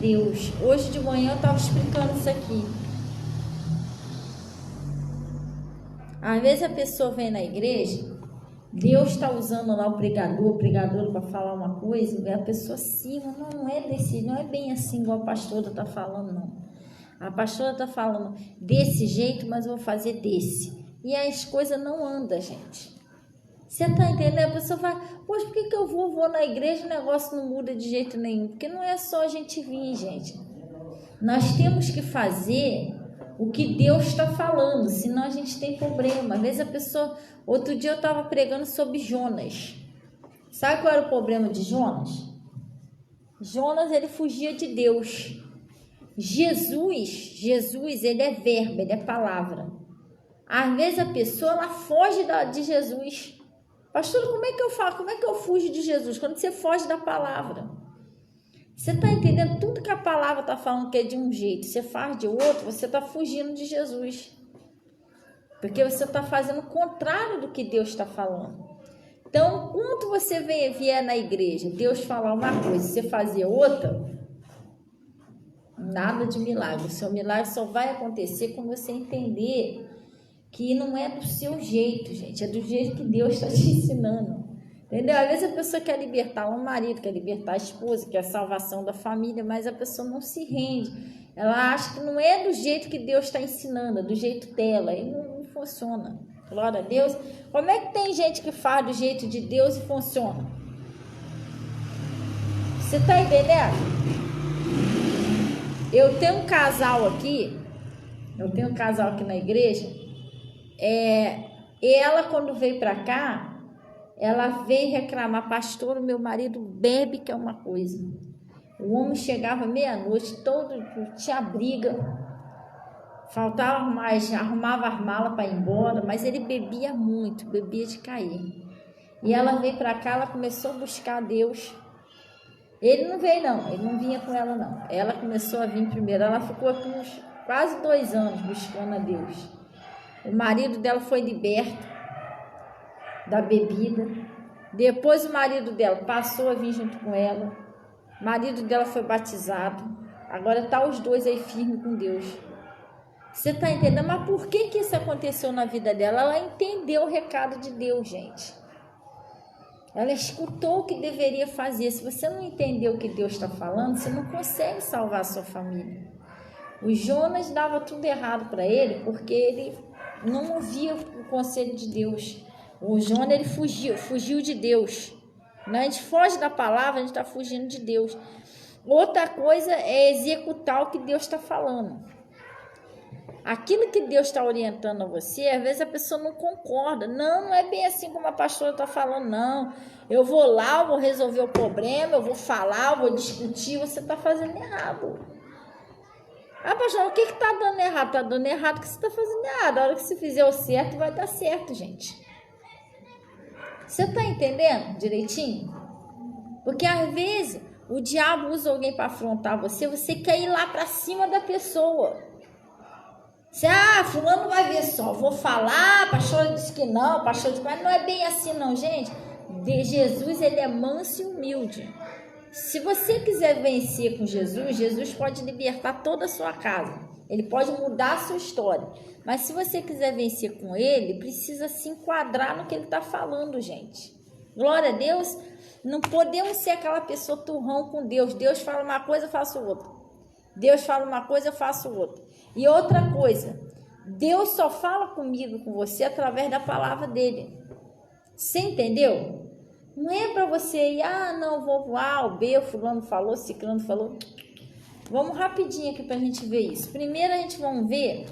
Deus. Hoje de manhã eu estava explicando isso aqui. Às vezes a pessoa vem na igreja, Deus está usando lá o pregador para falar uma coisa, e a pessoa sim, não é bem assim igual a pastora está falando, não. A pastora está falando desse jeito, mas eu vou fazer desse. E as coisas não andam, gente. Você está entendendo? A pessoa fala, poxa, por que eu vou na igreja e o negócio não muda de jeito nenhum? Porque não é só a gente vir, gente. Nós temos que fazer o que Deus está falando, senão a gente tem problema. Às vezes a pessoa... Outro dia eu estava pregando sobre Jonas. Sabe qual era o problema de Jonas? Jonas, ele fugia de Deus. Jesus, ele é verbo, ele é palavra. Às vezes a pessoa, ela foge de Jesus. Pastor, como é que eu falo? Como é que eu fujo de Jesus? Quando você foge da palavra. Você está entendendo? Tudo que a palavra está falando que é de um jeito, você faz de outro, você está fugindo de Jesus. Porque você está fazendo o contrário do que Deus está falando. Então, quando você vier na igreja, Deus falar uma coisa e você fazer outra, nada de milagre. O seu milagre só vai acontecer quando você entender que não é do seu jeito, gente. É do jeito que Deus está te ensinando. Entendeu? Às vezes a pessoa quer libertar um marido, quer libertar a esposa, quer a salvação da família, mas a pessoa não se rende. Ela acha que não é do jeito que Deus está ensinando, é do jeito dela. E não funciona. Glória a Deus. Como é que tem gente que faz do jeito de Deus e funciona? Você está entendendo? Eu tenho um casal aqui na igreja. Ela, quando veio para cá, ela veio reclamar, pastor, o meu marido bebe, que é uma coisa. O homem chegava meia-noite, tinha briga, faltava mais, arrumava as malas para ir embora, mas ele bebia muito, bebia de cair. E ela veio para cá, ela começou a buscar Deus. Ele não veio não, ele não vinha com ela não. Ela começou a vir primeiro, ela ficou aqui uns quase 2 anos buscando a Deus. O marido dela foi liberto da bebida. Depois o marido dela passou a vir junto com ela. O marido dela foi batizado. Agora tá os dois aí firmes com Deus. Você tá entendendo? Mas por que isso aconteceu na vida dela? Ela entendeu o recado de Deus, gente. Ela escutou o que deveria fazer. Se você não entendeu o que Deus está falando, você não consegue salvar a sua família. O Jonas dava tudo errado para ele, porque ele não ouvia o conselho de Deus. O Jonas, ele fugiu de Deus. A gente foge da palavra, a gente está fugindo de Deus. Outra coisa é executar o que Deus está falando. Aquilo que Deus está orientando a você, às vezes a pessoa não concorda. Não é bem assim como a pastora está falando, não. Eu vou lá, eu vou resolver o problema, eu vou falar, eu vou discutir. Você está fazendo errado. Ah, pastor, o que está dando errado? Está dando errado porque você está fazendo errado. A hora que você fizer o certo, vai dar certo, gente. Você está entendendo direitinho? Porque às vezes o diabo usa alguém para afrontar você, você quer ir lá para cima da pessoa. Você, fulano vai ver só, vou falar, pastor disse que não, pastor disse que não é bem assim não, gente. Jesus, ele é manso e humilde. Se você quiser vencer com Jesus, Jesus pode libertar toda a sua casa. Ele pode mudar a sua história. Mas se você quiser vencer com ele, precisa se enquadrar no que ele está falando, gente. Glória a Deus. Não podemos ser aquela pessoa turrão com Deus. Deus fala uma coisa, eu faço outra. Deus fala uma coisa, eu faço outra. E outra coisa, Deus só fala comigo, com você, através da palavra dele. Você entendeu? Não é para você ir, não, vou voar, o B, o fulano falou, ciclano falou. Vamos rapidinho aqui para a gente ver isso. Primeiro a gente vai ver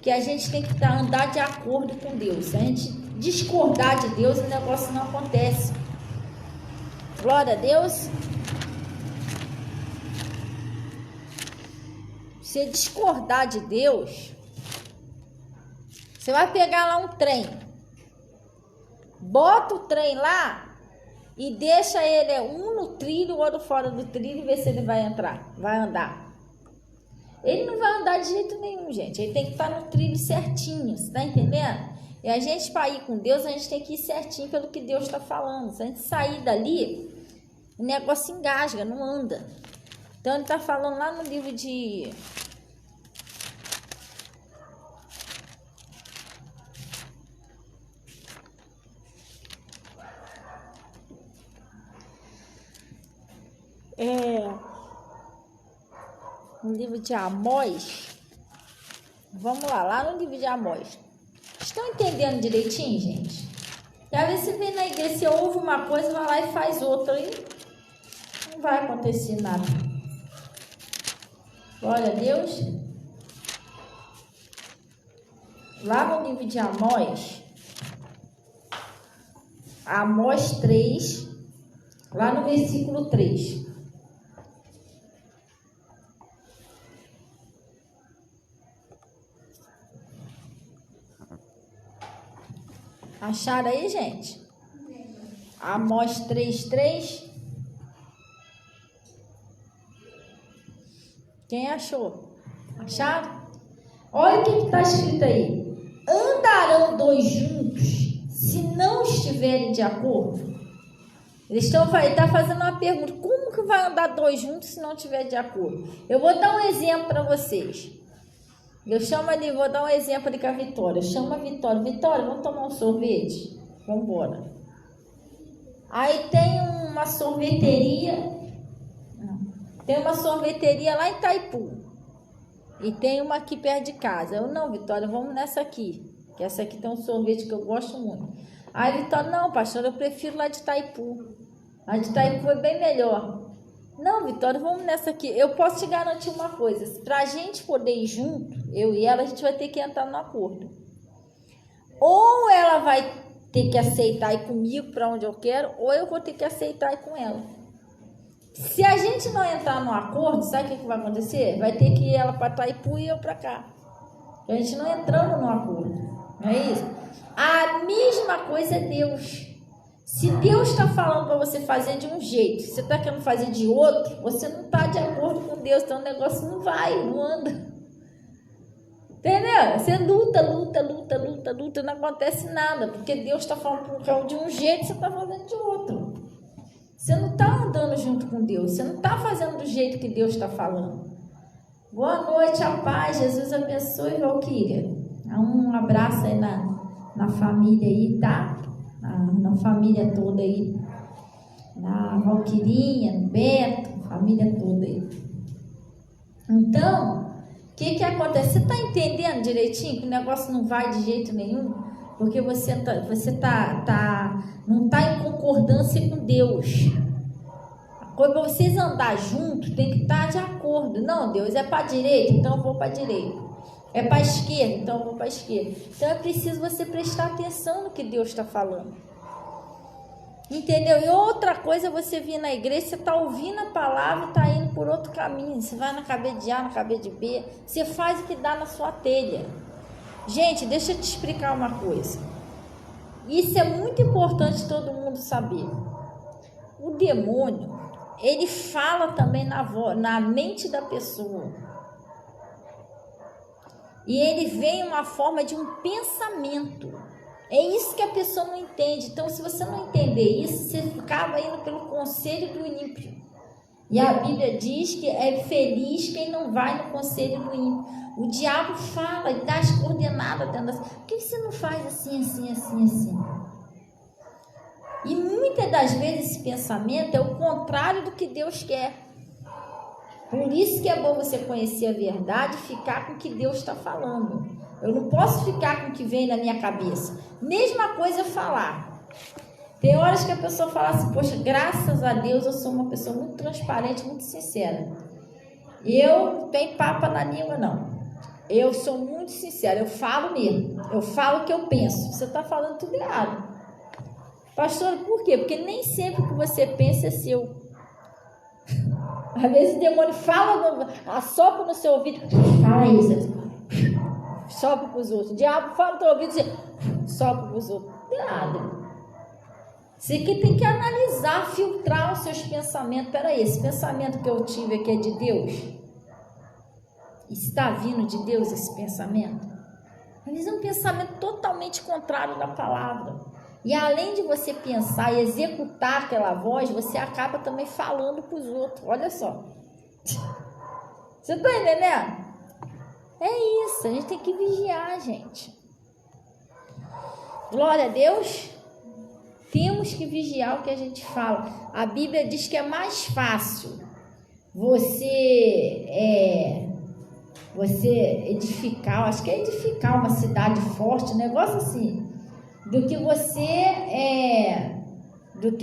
que a gente tem que andar de acordo com Deus. Se a gente discordar de Deus, o negócio não acontece. Glória a Deus. Se discordar de Deus, você vai pegar lá um trem. Bota o trem lá e deixa ele um no trilho, o outro fora do trilho e vê se ele vai andar. Ele não vai andar de jeito nenhum, gente. Ele tem que estar no trilho certinho, você tá entendendo? E a gente, para ir com Deus, a gente tem que ir certinho pelo que Deus está falando. Se a gente sair dali, o negócio engasga, não anda. Então ele está falando lá no livro de... no livro de Amós. Vamos lá no livro de Amós. Estão entendendo direitinho, gente? E às vezes você vem na igreja, você ouve uma coisa, vai lá e faz outra e não vai acontecer nada. Glória a Deus. Lá no livro de Amós, Amós 3, lá no versículo 3. Acharam aí, gente? Amós 3:3. Quem achou? Acharam? Olha o que está escrito aí. Andarão dois juntos se não estiverem de acordo? Eles estão fazendo uma pergunta. Como que vai andar dois juntos se não estiver de acordo? Eu vou dar um exemplo para vocês. Vou dar um exemplo ali com a Vitória. Chama a Vitória. Vitória, vamos tomar um sorvete? Vamos embora. Aí tem uma sorveteria. Tem uma sorveteria lá em Itaipu. E tem uma aqui perto de casa. Eu, não, Vitória, vamos nessa aqui. Que essa aqui tem um sorvete que eu gosto muito. Aí, Vitória, não, pastor, eu prefiro lá de Itaipu. A de Itaipu é bem melhor. Não, Vitória, vamos nessa aqui. Eu posso te garantir uma coisa. Para a gente poder ir junto, eu e ela, a gente vai ter que entrar no acordo. Ou ela vai ter que aceitar ir comigo para onde eu quero, ou eu vou ter que aceitar ir com ela. Se a gente não entrar no acordo, sabe o que vai acontecer? Vai ter que ir ela para Itaipu e eu para cá. A gente não entrando no acordo. Não é isso? A mesma coisa é Deus. Se Deus está falando para você fazer de um jeito, você está querendo fazer de outro, você não está de acordo com Deus, então o negócio não vai, não anda. Entendeu? Você luta, não acontece nada, porque Deus está falando de um jeito, você está fazendo de outro. Você não está andando junto com Deus, você não está fazendo do jeito que Deus está falando. Boa noite, a paz, Jesus abençoe, Valquíria. Um abraço aí na família aí, tá? Na família toda aí, na Valquirinha, no Beto, família toda aí. Então, o que acontece? Você está entendendo direitinho que o negócio não vai de jeito nenhum? Porque você não está em concordância com Deus. Para vocês andar junto, tem que estar de acordo. Não, Deus, é para a direita, então eu vou para a direita. É para a esquerda, então eu vou para a esquerda. Então é preciso você prestar atenção no que Deus está falando. Entendeu? E outra coisa, você vir na igreja, você está ouvindo a palavra e está indo por outro caminho. Você vai na cabeça de A, na cabeça de B. Você faz o que dá na sua telha. Gente, deixa eu te explicar uma coisa. Isso é muito importante todo mundo saber. O demônio, ele fala também na mente da pessoa. E ele vem em uma forma de um pensamento. É isso que a pessoa não entende. Então, se você não entender isso, você acaba indo pelo conselho do ímpio. E a Bíblia diz que é feliz quem não vai no conselho do ímpio. O diabo fala e dá as coordenadas dentro das... Por que você não faz assim? E muitas das vezes esse pensamento é o contrário do que Deus quer. Por isso que é bom você conhecer a verdade e ficar com o que Deus está falando. Eu não posso ficar com o que vem na minha cabeça. Mesma coisa falar. Tem horas que a pessoa fala assim, poxa, graças a Deus eu sou uma pessoa muito transparente, muito sincera. Eu não tenho papa na língua, não. Eu sou muito sincera, eu falo mesmo. Eu falo o que eu penso. Você está falando tudo errado. Pastor, por quê? Porque nem sempre o que você pensa é seu. Às vezes o demônio fala, assopra no seu ouvido, fala isso, sopra para os outros. O diabo fala no teu ouvido e sopra para os outros. Nada. Você que tem que analisar, filtrar os seus pensamentos. Peraí, esse pensamento que eu tive aqui é de Deus? Está vindo de Deus esse pensamento? Às vezes é um pensamento totalmente contrário da palavra. E além de você pensar e executar aquela voz, você acaba também falando para os outros. Olha só. Você tá entendendo? É isso, a gente tem que vigiar, gente. Glória a Deus. Temos que vigiar o que a gente fala. A Bíblia diz que é mais fácil você edificar, acho que é edificar uma cidade forte, um negócio assim, do que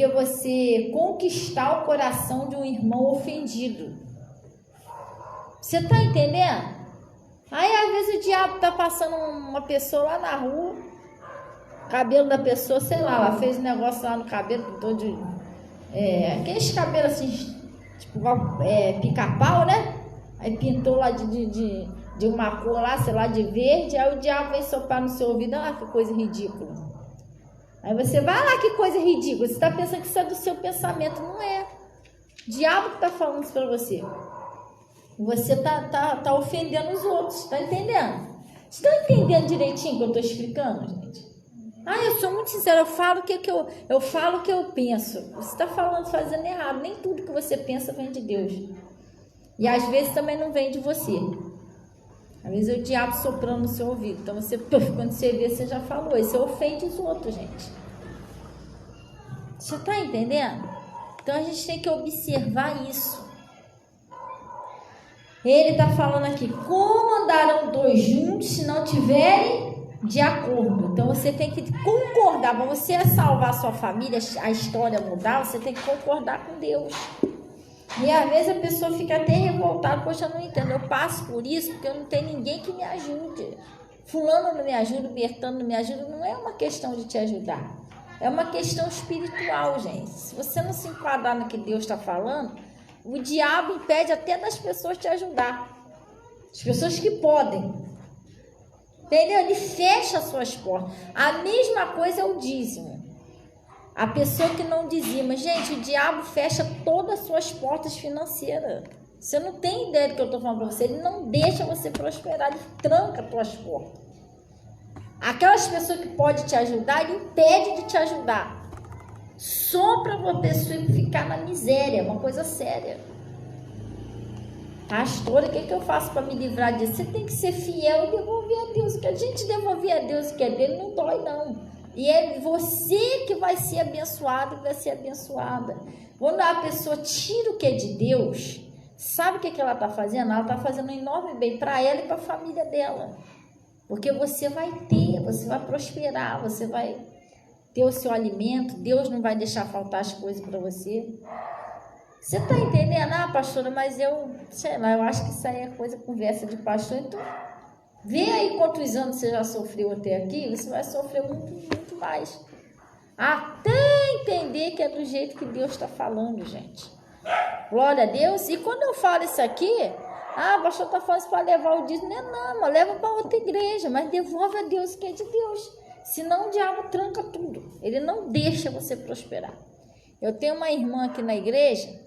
você conquistar o coração de um irmão ofendido. Você tá entendendo? Aí às vezes o diabo tá passando uma pessoa lá na rua, o cabelo da pessoa, sei lá, ela fez um negócio lá no cabelo, todo de aqueles cabelos assim, tipo pica-pau, né? Aí pintou lá de uma cor lá, sei lá, de verde. Aí o diabo vem soprar no seu ouvido. Ah, que coisa ridícula. Aí você vai lá, que coisa ridícula. Você está pensando que isso é do seu pensamento. Não é. O diabo que está falando isso para você. Você tá ofendendo os outros. Está entendendo? Vocês estão entendendo direitinho o que eu estou explicando, gente? Ah, eu sou muito sincera. Eu falo o que eu penso. Você está fazendo errado. Nem tudo que você pensa vem de Deus. E às vezes também não vem de você. Às vezes é o diabo soprando no seu ouvido. Então quando você vê, você já falou. E você ofende os outros, gente. Você está entendendo? Então a gente tem que observar isso. Ele está falando aqui: como andarão dois juntos se não tiverem de acordo? Então você tem que concordar. Para você salvar a sua família, a história mudar, você tem que concordar com Deus. E às vezes a pessoa fica até revoltada: poxa, eu não entendo, eu passo por isso porque eu não tenho ninguém que me ajude. Fulano não me ajuda, Bertano não me ajuda. Não é uma questão de te ajudar, é uma questão espiritual, gente. Se você não se enquadrar no que Deus está falando, o diabo impede até das pessoas te ajudar. As pessoas que podem, entendeu? Ele fecha as suas portas. A mesma coisa é o dízimo. A pessoa que não dizima, gente, o diabo fecha todas as suas portas financeiras. Você não tem ideia do que eu estou falando para você. Ele não deixa você prosperar, ele tranca as suas portas. Aquelas pessoas que podem te ajudar, ele impede de te ajudar. Só para a pessoa ficar na miséria, uma coisa séria. Pastora, o que eu faço para me livrar disso? Você tem que ser fiel e devolver a Deus. Que a gente devolver a Deus o que é dele não dói, não. E é você que vai ser abençoado e vai ser abençoada. Quando a pessoa tira o que é de Deus, sabe o que ela está fazendo? Ela está fazendo um enorme bem para ela e para a família dela. Porque você vai ter, você vai prosperar, você vai ter o seu alimento. Deus não vai deixar faltar as coisas para você. Você está entendendo? Ah, pastora, mas sei lá, eu acho que isso aí é conversa de pastor. Então, vê aí quantos anos você já sofreu até aqui, você vai sofrer muito, muito mais. Até entender que é do jeito que Deus está falando, gente. Glória a Deus. E quando eu falo isso aqui, o pastor está falando isso para levar o dízimo. Não, mas leva para outra igreja, mas devolve a Deus o que é de Deus. Senão o diabo tranca tudo. Ele não deixa você prosperar. Eu tenho uma irmã aqui na igreja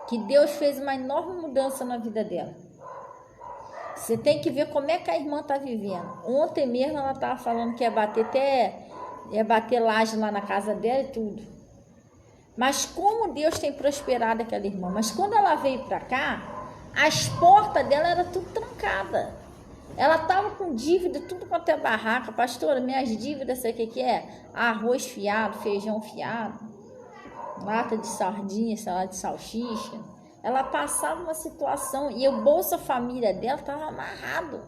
que Deus fez uma enorme mudança na vida dela. Você tem que ver como é que a irmã está vivendo. Ontem mesmo ela estava falando que ia bater laje lá na casa dela e tudo. Mas como Deus tem prosperado aquela irmã. Mas quando ela veio para cá, as portas dela eram tudo trancadas. Ela estava com dívida, tudo quanto é barraca. Pastora, minhas dívidas, sabe o que é? Arroz fiado, feijão fiado, lata de sardinha, salada de salsicha. Ela passava uma situação e o Bolsa Família dela estava amarrado.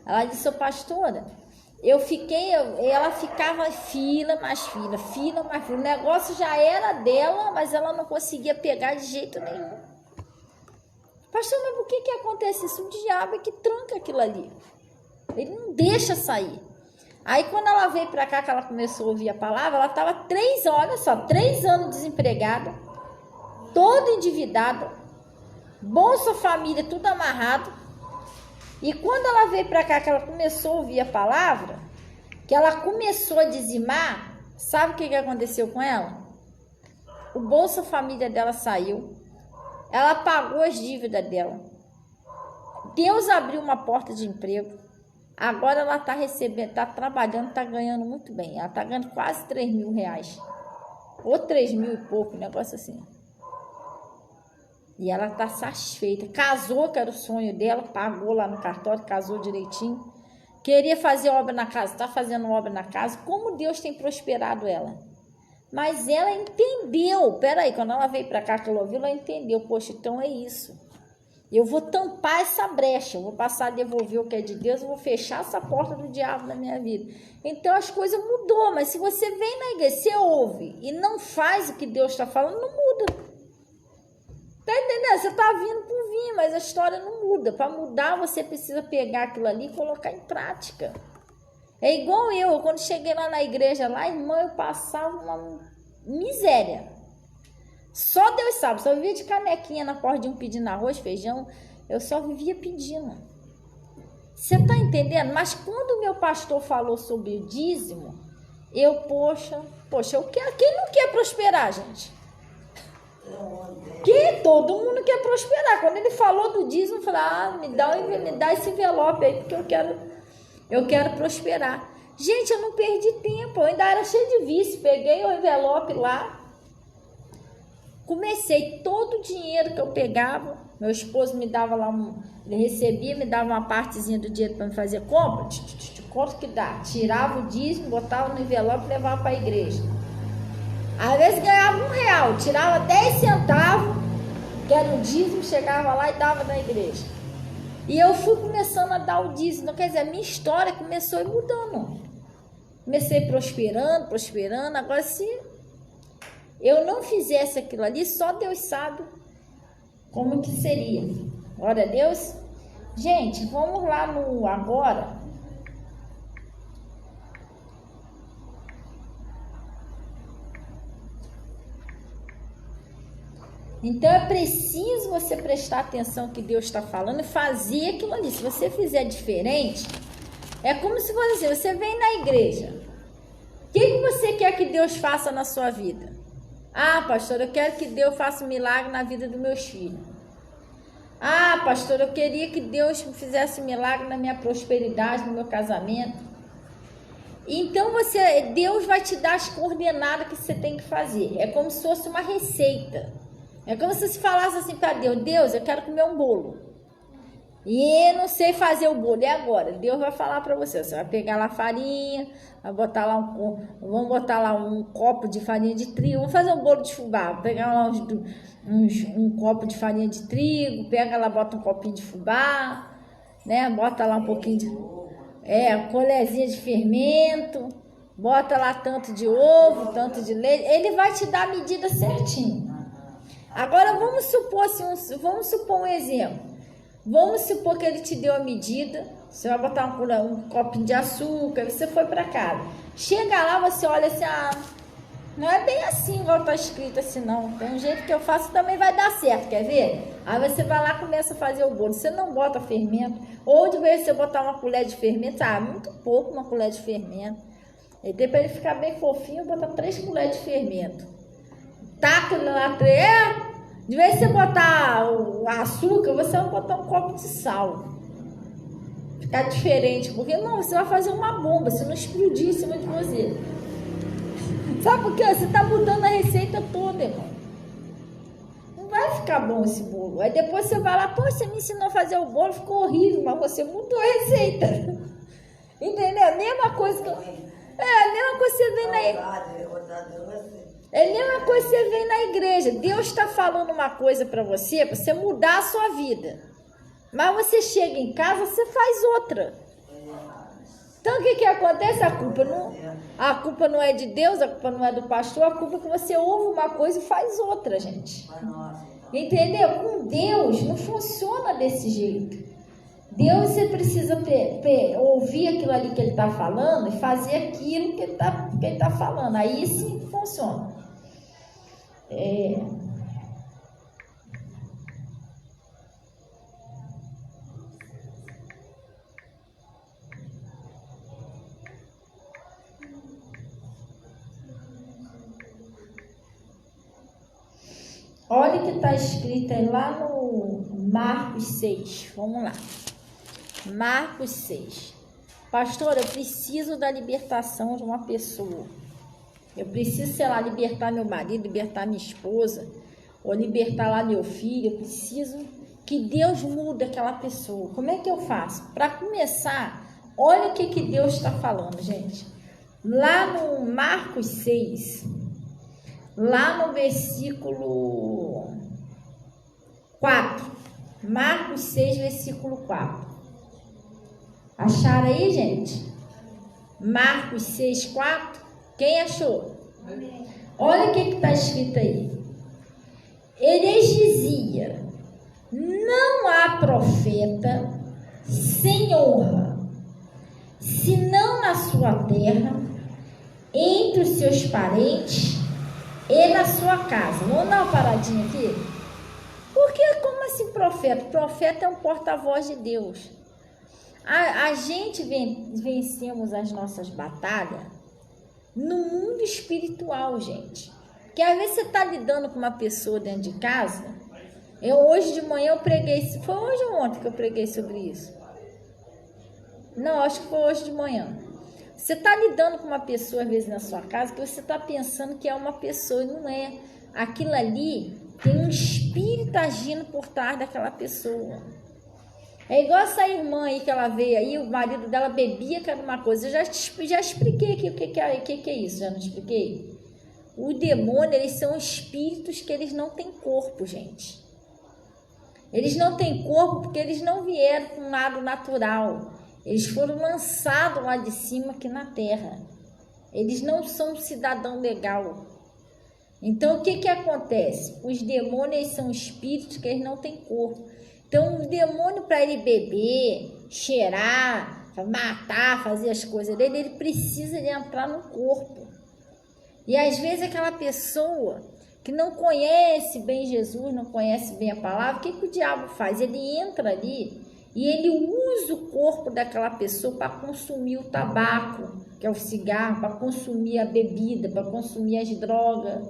Ela disse: pastora, ela ficava fila mais fila. O negócio já era dela, mas ela não conseguia pegar de jeito nenhum. Pastor, mas por que acontece isso? O diabo é que tranca aquilo ali. Ele não deixa sair. Aí quando ela veio para cá, que ela começou a ouvir a palavra, ela estava 3 anos desempregada, toda endividada, Bolsa Família tudo amarrado. E quando ela veio para cá, que ela começou a ouvir a palavra, que ela começou a dizimar, sabe o que aconteceu com ela? O Bolsa Família dela saiu, ela pagou as dívidas dela, Deus abriu uma porta de emprego. Agora ela está recebendo, está trabalhando, está ganhando muito bem. Ela está ganhando quase 3.000 reais. Ou 3.000 e pouco, um negócio assim. E ela tá satisfeita. Casou, que era o sonho dela, pagou lá no cartório, casou direitinho. Queria fazer obra na casa, tá fazendo obra na casa. Como Deus tem prosperado ela. Mas ela entendeu. Peraí, quando ela veio para cá, que ela ouviu, ela entendeu. Poxa, então é isso. Eu vou tampar essa brecha, eu vou passar a devolver o que é de Deus, eu vou fechar essa porta do diabo na minha vida. Então as coisas mudou, mas se você vem na igreja, você ouve e não faz o que Deus está falando, não muda. Tá entendendo? Você tá vindo por vir, mas a história não muda. Para mudar, você precisa pegar aquilo ali e colocar em prática. É igual eu, quando cheguei lá na igreja, lá, irmã, eu passava uma miséria. Só Deus sabe, só vivia de canequinha na porta de um pedindo arroz, feijão, eu só vivia pedindo. Você tá entendendo? Mas quando o meu pastor falou sobre o dízimo, eu, poxa, eu quero. Quem não quer prosperar, gente? Todo mundo quer prosperar. Quando ele falou do dízimo, eu falei, me dá esse envelope aí, porque eu quero prosperar. Gente, eu não perdi tempo, eu ainda era cheia de vício, peguei o envelope lá, comecei todo o dinheiro que eu pegava, meu esposo me dava lá, ele recebia, me dava uma partezinha do dinheiro para me fazer compra, quanto que dá? Tirava o dízimo, botava no envelope e levava para a igreja. Às vezes ganhava R$1, tirava 10 centavos, que era o dízimo, chegava lá e dava na igreja. E eu fui começando a dar o dízimo, quer dizer, a minha história começou a ir mudando. Comecei prosperando, agora se eu não fizesse aquilo ali, só Deus sabe como que seria. Glória a Deus. Gente, vamos lá no agora. Então é preciso você prestar atenção que Deus está falando e fazer aquilo ali. Se você fizer diferente, é como se fosse assim, você vem na igreja. O que você quer que Deus faça na sua vida? Ah, pastor, eu quero que Deus faça um milagre na vida dos meus filhos. Ah, pastor, eu queria que Deus fizesse um milagre na minha prosperidade, no meu casamento. Então Deus vai te dar as coordenadas que você tem que fazer. É como se fosse uma receita. É como se você falasse assim para Deus, eu quero comer um bolo. E eu não sei fazer o bolo, e agora? Deus vai falar para você, você vai pegar lá a farinha, vai botar lá vamos botar lá um copo de farinha de trigo, vamos fazer um bolo de fubá, vou pegar lá um copo de farinha de trigo, pega lá, bota um copinho de fubá, né? Bota lá um pouquinho de colherzinha de fermento, bota lá tanto de ovo, tanto de leite, ele vai te dar a medida certinho. Agora vamos supor um exemplo. Vamos supor que ele te deu a medida, você vai botar um copinho de açúcar, você foi para casa. Chega lá, você olha assim, não é bem assim igual está escrito assim não. Tem um jeito que eu faço também vai dar certo, quer ver? Aí você vai lá e começa a fazer o bolo. Você não bota fermento, ou de vez você botar uma colher de fermento, muito pouco uma colher de fermento. E depois para ele ficar bem fofinho, bota 3 colheres de fermento. Taca lá 3. De vez você botar o açúcar, você vai botar um copo de sal. Ficar diferente, porque não, você vai fazer uma bomba, se não explodir em cima de você. Sabe por quê? Você está mudando a receita toda, irmão. Não vai ficar bom esse bolo. Aí depois você vai lá, você me ensinou a fazer o bolo, ficou horrível, mas você mudou a receita. Entendeu? A mesma coisa que... a mesma coisa que você vem na... É a mesma coisa que você vem na igreja. Deus está falando uma coisa para você mudar a sua vida. Mas você chega em casa, você faz outra. Então o que acontece? A culpa não é de Deus, a culpa não é do pastor, a culpa é que você ouve uma coisa e faz outra, gente. Entendeu? Com Deus não funciona desse jeito. Deus, você precisa ouvir aquilo ali que ele está falando e fazer aquilo que ele tá falando. Aí sim funciona. Olha o que está escrito aí lá no Marcos 6. Vamos lá. Marcos 6. Pastor, eu preciso da libertação de uma pessoa. Eu preciso, libertar meu marido, libertar minha esposa. ou libertar lá meu filho, eu preciso que Deus mude aquela pessoa. Como é que eu faço? Para começar, olha o que Deus está falando, gente. Lá no Marcos 6, lá no versículo 4, Marcos 6, versículo 4. Acharam aí, gente? Marcos 6, 4. Quem achou? Olha o que está escrito aí. Eles diziam: não há profeta sem honra, senão na sua terra, entre os seus parentes e na sua casa. Vamos dar uma paradinha aqui? Porque como assim profeta? Profeta é um porta-voz de Deus. A gente vencemos as nossas batalhas no mundo espiritual, gente. Porque às vezes você está lidando com uma pessoa dentro de casa. Hoje de manhã eu preguei, foi hoje ou ontem que eu preguei sobre isso? Não, acho que foi hoje de manhã. Você está lidando com uma pessoa às vezes na sua casa que você está pensando que é uma pessoa e não é. Aquilo ali tem um espírito agindo por trás daquela pessoa. É igual essa irmã aí que ela veio aí, o marido dela bebia cada uma coisa. Eu já expliquei aqui o que é isso, já não expliquei? O demônio, eles são espíritos que eles não têm corpo, gente. Eles não têm corpo porque eles não vieram com nada natural. Eles foram lançados lá de cima aqui na terra. Eles não são um cidadão legal. Então, o que acontece? Os demônios são espíritos que eles não têm corpo. Então, o demônio, para ele beber, cheirar, matar, fazer as coisas dele, ele precisa de entrar no corpo. E às vezes aquela pessoa que não conhece bem Jesus, não conhece bem a palavra, o que o diabo faz? Ele entra ali e ele usa o corpo daquela pessoa para consumir o tabaco, que é o cigarro, para consumir a bebida, para consumir as drogas.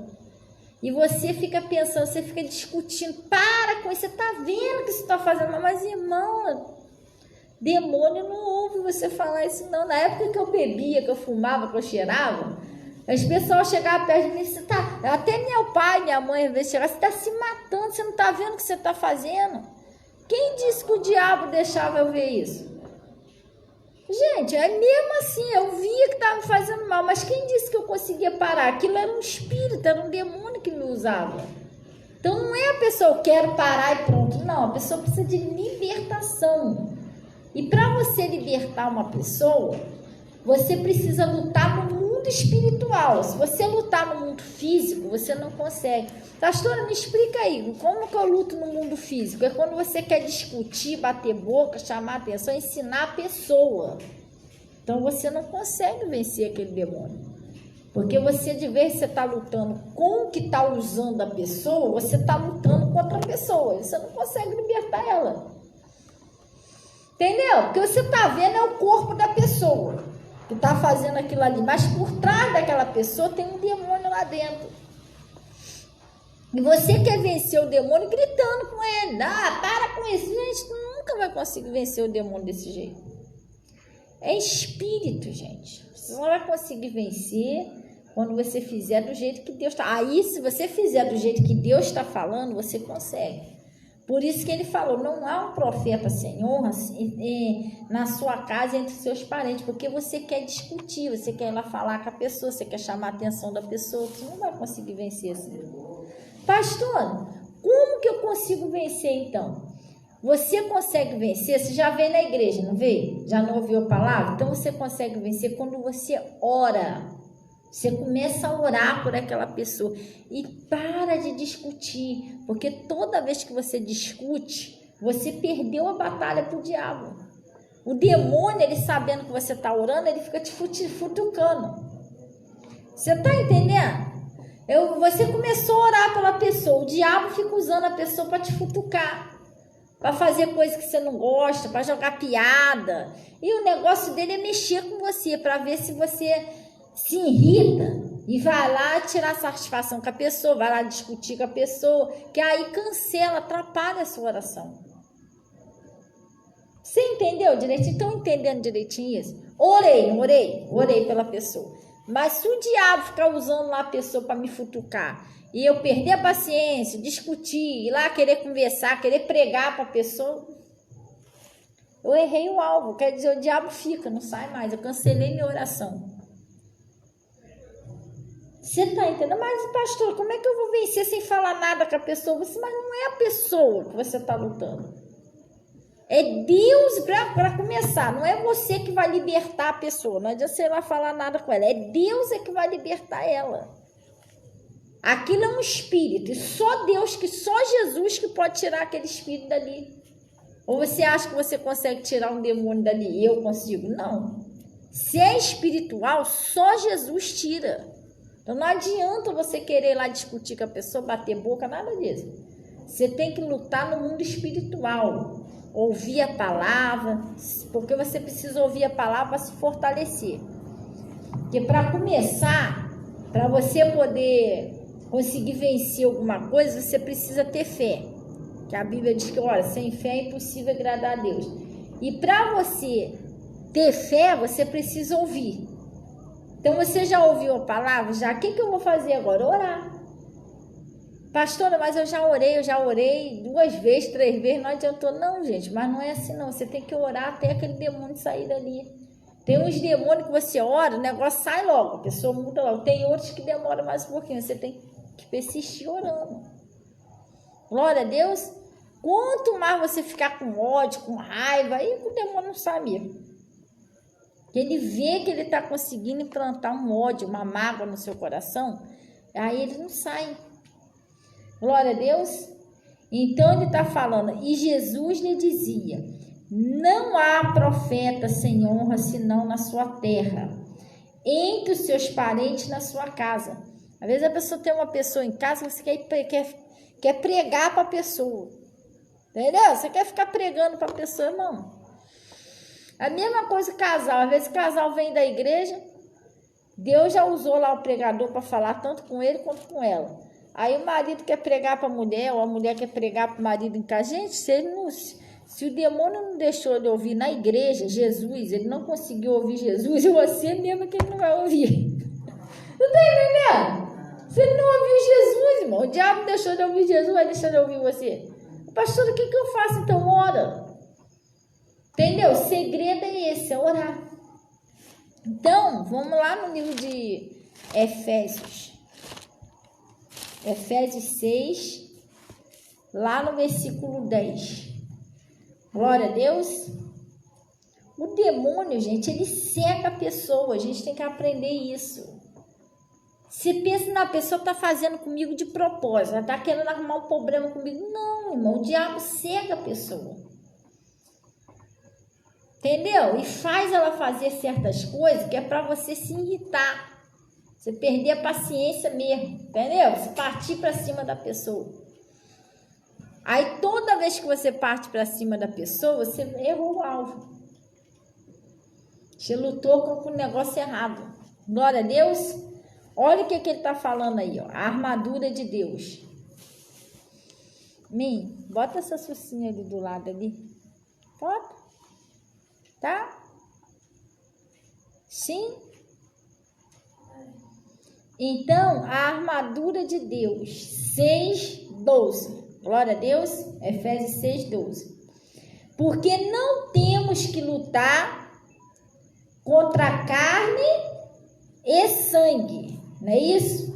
E você fica pensando, você fica discutindo, para com isso, você está vendo que você está fazendo, mas irmão, demônio não ouve você falar isso não. Na época que eu bebia, que eu fumava, que eu cheirava, as pessoas chegavam perto de mim, você tá, até meu pai, minha mãe, às vezes chegava, você está se matando, você não está vendo o que você está fazendo? Quem disse que o diabo deixava eu ver isso? Gente, é mesmo assim, eu via que estava me fazendo mal, mas quem disse que eu conseguia parar? Aquilo era um espírito, era um demônio que me usava. Então não é a pessoa, eu quero parar e pronto, não, a pessoa precisa de libertação. E para você libertar uma pessoa, você precisa lutar no mundo espiritual. Se você lutar no mundo físico, você não consegue. Pastora, me explica aí, como que eu luto no mundo físico? É quando você quer discutir, bater boca, chamar atenção, ensinar a pessoa. Então você não consegue vencer aquele demônio. Porque você, de vez você está lutando com o que está usando a pessoa, você está lutando contra a pessoa. Você não consegue libertar ela. Entendeu? Porque você está vendo é o corpo da pessoa que está fazendo aquilo ali, mas por trás daquela pessoa tem um demônio lá dentro. E você quer vencer o demônio gritando com ele, para com isso. Gente, nunca vai conseguir vencer o demônio desse jeito. É espírito, gente. Você só vai conseguir vencer quando você fizer do jeito que Deus está. Aí, se você fizer do jeito que Deus está falando, você consegue. Por isso que ele falou, não há um profeta sem honra na sua casa entre seus parentes, porque você quer discutir, você quer ir lá falar com a pessoa, você quer chamar a atenção da pessoa, você não vai conseguir vencer assim. Pastor, como que eu consigo vencer então? Você consegue vencer, você já veio na igreja, não veio? Já não ouviu a palavra? Então você consegue vencer quando você ora. Você começa a orar por aquela pessoa e para de discutir, porque toda vez que você discute, você perdeu a batalha para o diabo. O demônio, ele sabendo que você está orando, ele fica te futucando. Você está entendendo? Você começou a orar pela pessoa, o diabo fica usando a pessoa para te futucar, para fazer coisas que você não gosta, para jogar piada. E o negócio dele é mexer com você, para ver se você se irrita e vai lá tirar satisfação com a pessoa, vai lá discutir com a pessoa, que aí cancela, atrapalha a sua oração. Você entendeu direitinho? Estão entendendo direitinho isso? Orei pela pessoa. Mas se o diabo ficar usando lá a pessoa para me futucar e eu perder a paciência, discutir, ir lá querer conversar, querer pregar para a pessoa, eu errei o alvo. Quer dizer, o diabo fica, não sai mais. Eu cancelei minha oração. Você está entendendo? Mas, pastor, como é que eu vou vencer sem falar nada com a pessoa? Mas não é a pessoa que você está lutando. É Deus para começar. Não é você que vai libertar a pessoa. Não adianta você ir lá falar nada com ela. É Deus que vai libertar ela. Aquilo é um espírito. E só Deus, só Jesus que pode tirar aquele espírito dali. Ou você acha que você consegue tirar um demônio dali? Eu consigo? Não. Se é espiritual, só Jesus tira. Então não adianta você querer ir lá discutir com a pessoa, bater boca, nada disso. Você tem que lutar no mundo espiritual. Ouvir a palavra, porque você precisa ouvir a palavra para se fortalecer. Porque para começar, para você poder conseguir vencer alguma coisa, você precisa ter fé. Que a Bíblia diz que, olha, sem fé é impossível agradar a Deus. E para você ter fé, você precisa ouvir. Então, você já ouviu a palavra? Já? O que eu vou fazer agora? Orar. Pastora, mas eu já orei 2 vezes, 3 vezes, não adiantou. Não, gente, mas não é assim não. Você tem que orar até aquele demônio sair dali. Tem uns demônios que você ora, o negócio sai logo, a pessoa muda logo. Tem outros que demoram mais um pouquinho. Você tem que persistir orando. Glória a Deus. Quanto mais você ficar com ódio, com raiva, aí o demônio não sai mesmo. Ele vê que ele está conseguindo implantar um ódio, uma mágoa no seu coração, aí ele não sai. Glória a Deus. Então ele está falando, e Jesus lhe dizia, não há profeta sem honra senão na sua terra, entre os seus parentes na sua casa. Às vezes a pessoa tem uma pessoa em casa, você quer pregar para a pessoa. Entendeu? Você quer ficar pregando para a pessoa, não. A mesma coisa casal. Às vezes o casal vem da igreja, Deus já usou lá o pregador para falar tanto com ele quanto com ela. Aí o marido quer pregar para a mulher, ou a mulher quer pregar para o marido em casa. Gente, se o demônio não deixou ele ouvir na igreja, Jesus, ele não conseguiu ouvir Jesus, você mesmo que ele não vai ouvir. Não está entendendo? Se ele não ouviu Jesus, irmão, o diabo deixou de ouvir Jesus, vai deixar de ouvir você. Pastor, o que eu faço então? Ora. Entendeu? O segredo é esse, é orar. Então, vamos lá no livro de Efésios. Efésios 6, lá no versículo 10. Glória a Deus. O demônio, gente, ele cega a pessoa. A gente tem que aprender isso. Você pensa na pessoa está fazendo comigo de propósito, ela está querendo arrumar um problema comigo. Não, irmão, o diabo cega a pessoa. Entendeu? E faz ela fazer certas coisas que é para você se irritar. Você perder a paciência mesmo. Entendeu? Você partir para cima da pessoa. Aí toda vez que você parte para cima da pessoa, você errou o alvo. Você lutou com o negócio errado. Glória a Deus. Olha o que ele está falando aí, ó. A armadura de Deus. Bota essa sucinha ali do lado ali. Bota. Tá? Sim? Então, a armadura de Deus, 6:12. Glória a Deus, Efésios 6:12. Porque não temos que lutar contra a carne e sangue, não é isso?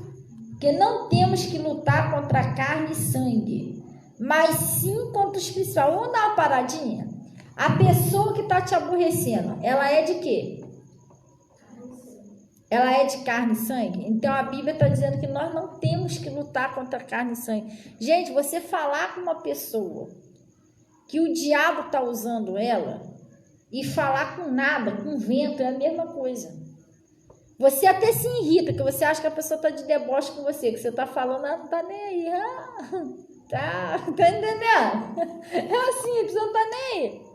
Porque não temos que lutar contra a carne e sangue, mas sim contra os espirituais. Vamos dar uma paradinha? A pessoa que está te aborrecendo, ela é de quê? Ela é de carne e sangue? Então a Bíblia está dizendo que nós não temos que lutar contra carne e sangue. Gente, você falar com uma pessoa que o diabo está usando ela e falar com nada, com vento, é a mesma coisa. Você até se irrita, que você acha que a pessoa está de deboche com você, que você está falando, não está nem aí, tá entendendo? É assim, a pessoa não está nem aí.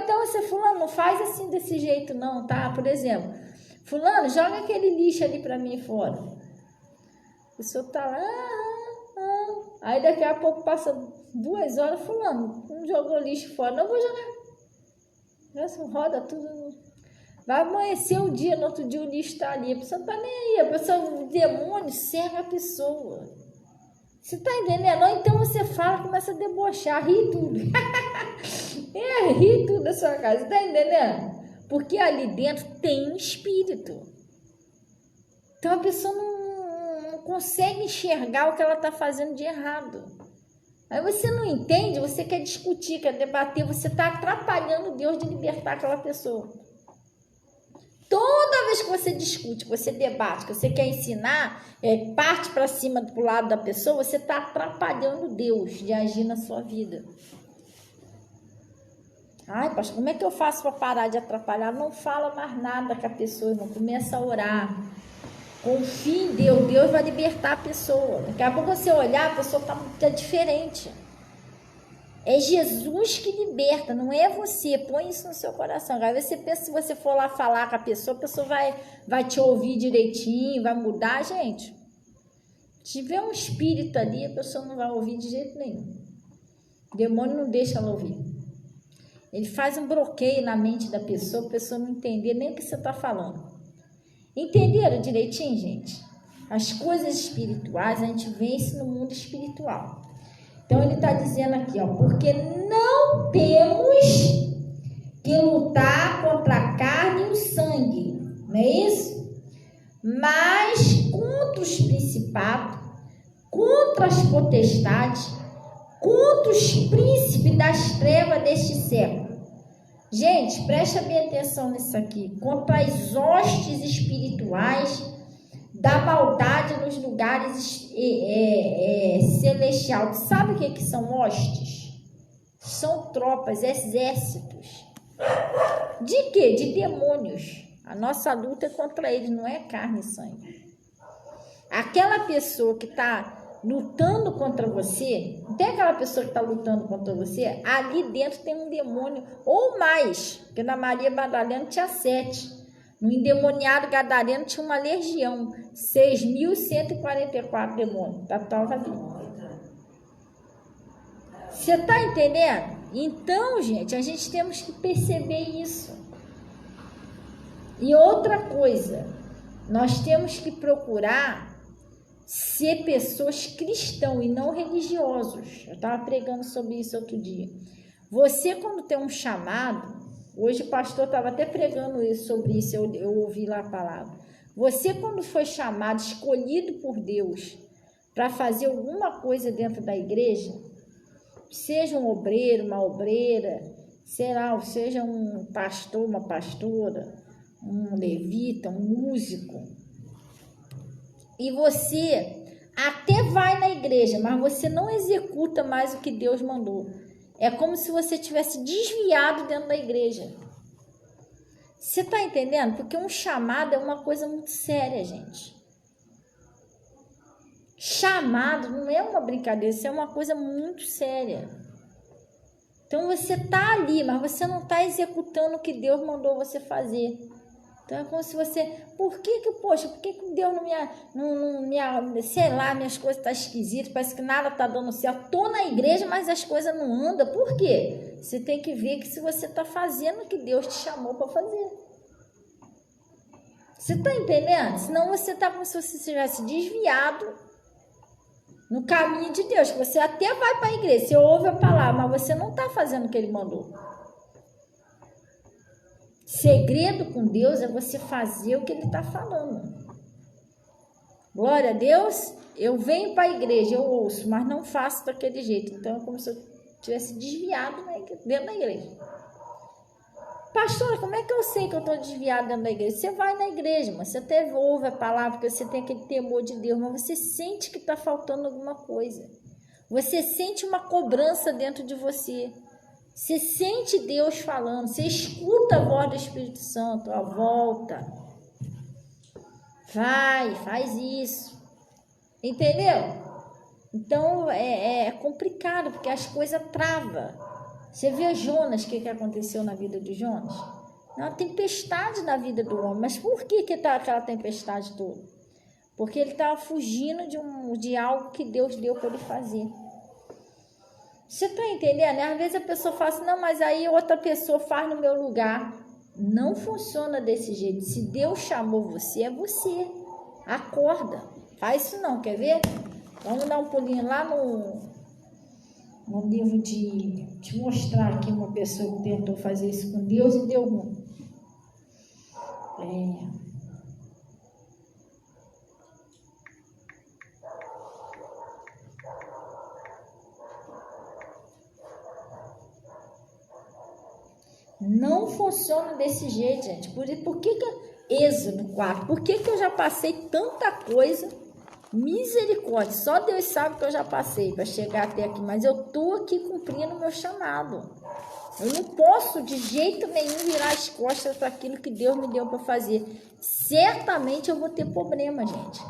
Então você, fulano, não faz assim desse jeito não, tá? Por exemplo, fulano, joga aquele lixo ali pra mim fora. A pessoa tá lá, aí daqui a pouco passa 2 horas, fulano, não jogou lixo fora, não vou jogar. Já roda tudo. Vai amanhecer um dia, no outro dia o lixo está ali. A pessoa não está nem aí. A pessoa, o demônio cega a pessoa. Você está entendendo? Ou então você fala, começa a debochar, ri tudo. Ri tudo da sua casa. Você está entendendo? Porque ali dentro tem um espírito. Então a pessoa não consegue enxergar o que ela está fazendo de errado. Aí você não entende, você quer discutir, quer debater, você está atrapalhando Deus de libertar aquela pessoa. Toda vez que você discute, que você debate, que você quer ensinar, parte para cima do lado da pessoa, você está atrapalhando Deus de agir na sua vida. Ai, pastor, como é que eu faço para parar de atrapalhar? Não fala mais nada com a pessoa, irmão. Começa a orar. Confie em Deus. Deus vai libertar a pessoa. Daqui a pouco você olhar, a pessoa está diferente. É Jesus que liberta, não é você. Põe isso no seu coração. Aí você pensa, se você for lá falar com a pessoa vai te ouvir direitinho, vai mudar. Gente, se tiver um espírito ali, a pessoa não vai ouvir de jeito nenhum. O demônio não deixa ela ouvir. Ele faz um bloqueio na mente da pessoa, a pessoa não entender nem o que você está falando. Entenderam direitinho, gente? As coisas espirituais, a gente vence no mundo espiritual. Então, ele está dizendo aqui, ó, porque não temos que lutar contra a carne e o sangue, não é isso? Mas contra os principados, contra as potestades, contra os príncipes das trevas deste século. Gente, presta bem atenção nisso aqui. Contra as hostes espirituais da maldade nos lugares celestiais. Sabe o que são hostes? São tropas, exércitos. De quê? De demônios. A nossa luta é contra eles, não é carne e sangue. Aquela pessoa que está lutando contra você, não tem aquela pessoa que está lutando contra você, ali dentro tem um demônio, ou mais, porque na Maria Madalena tinha 7. No endemoniado gadareno tinha uma legião, 6.144 demônios, estava ali. Você está entendendo? Então, gente, a gente temos que perceber isso. E outra coisa, nós temos que procurar ser pessoas cristãos e não religiosos. Eu estava pregando sobre isso outro dia. Você, quando tem um chamado, hoje o pastor estava até pregando sobre isso, eu ouvi lá a palavra. Você, quando foi chamado, escolhido por Deus para fazer alguma coisa dentro da igreja, seja um obreiro, uma obreira, sei lá, seja um pastor, uma pastora, um levita, um músico, e você até vai na igreja, mas você não executa mais o que Deus mandou. É como se você tivesse desviado dentro da igreja. Você está entendendo? Porque um chamado é uma coisa muito séria, gente. Chamado não é uma brincadeira, isso é uma coisa muito séria. Então você está ali, mas você não está executando o que Deus mandou você fazer. Então é como se você, por que Deus não me, sei lá, minhas coisas estão esquisitas, parece que nada está dando certo. Estou na igreja, mas as coisas não andam. Por quê? Você tem que ver que se você está fazendo o que Deus te chamou para fazer. Você está entendendo? Senão você está como se você tivesse desviado no caminho de Deus, que você até vai para a igreja, você ouve a palavra, mas você não está fazendo o que Ele mandou. Segredo com Deus é você fazer o que Ele está falando. Glória a Deus. Eu venho para a igreja, eu ouço, mas não faço daquele jeito. Então é como se eu tivesse desviado dentro da igreja. Pastora, como é que eu sei que eu estou desviado dentro da igreja? Você vai na igreja, mas você até ouve a palavra, porque você tem aquele temor de Deus, mas você sente que está faltando alguma coisa. Você sente uma cobrança dentro de você. Você sente Deus falando, você escuta a voz do Espírito Santo, a volta. Vai, faz isso. Entendeu? Então é complicado, porque as coisas travam. Você vê Jonas, o que aconteceu na vida de Jonas? Uma tempestade na vida do homem. Mas por que tá aquela tempestade toda? Porque ele estava fugindo de algo que Deus deu para ele fazer. Você está entendendo? Às vezes a pessoa fala assim, não, mas aí outra pessoa faz no meu lugar. Não funciona desse jeito. Se Deus chamou você, é você. Acorda. Faz isso não, quer ver? Vamos dar um pulinho lá no livro de te mostrar aqui uma pessoa que tentou fazer isso com Deus e deu ruim. Não funciona desse jeito, gente. Por que Êxodo 4? Por que eu já passei tanta coisa? Misericórdia. Só Deus sabe que eu já passei para chegar até aqui. Mas eu tô aqui cumprindo o meu chamado. Eu não posso de jeito nenhum virar as costas para aquilo que Deus me deu para fazer. Certamente eu vou ter problema, gente.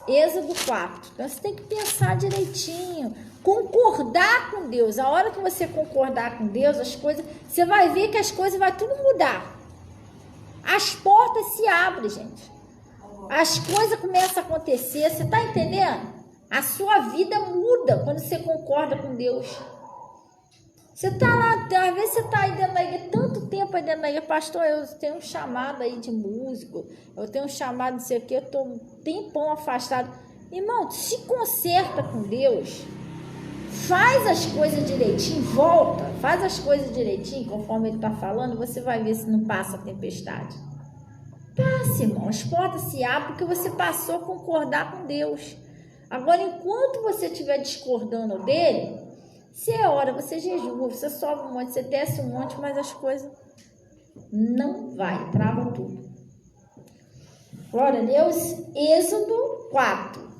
Êxodo 4. Então você tem que pensar direitinho. Concordar com Deus. A hora que você concordar com Deus, as coisas, você vai ver que as coisas vai tudo mudar. As portas se abrem, gente. As coisas começam a acontecer. Você está entendendo? A sua vida muda quando você concorda com Deus. Você está lá, às vezes você está aí dentro da igreja, tanto tempo aí dentro da igreja, pastor, eu tenho um chamado aí de músico, eu tenho um chamado de sei o que, eu estou um tempão afastado. Irmão, se conserta com Deus. Faz as coisas direitinho, volta, faz as coisas direitinho, conforme ele está falando, você vai ver se não passa a tempestade. Passa, irmão, as portas se abrem porque você passou a concordar com Deus. Agora, enquanto você estiver discordando dele, você ora, você jejua, você sobe um monte, você desce um monte, mas as coisas não vai, trava tudo. Glória a Deus. Êxodo 4.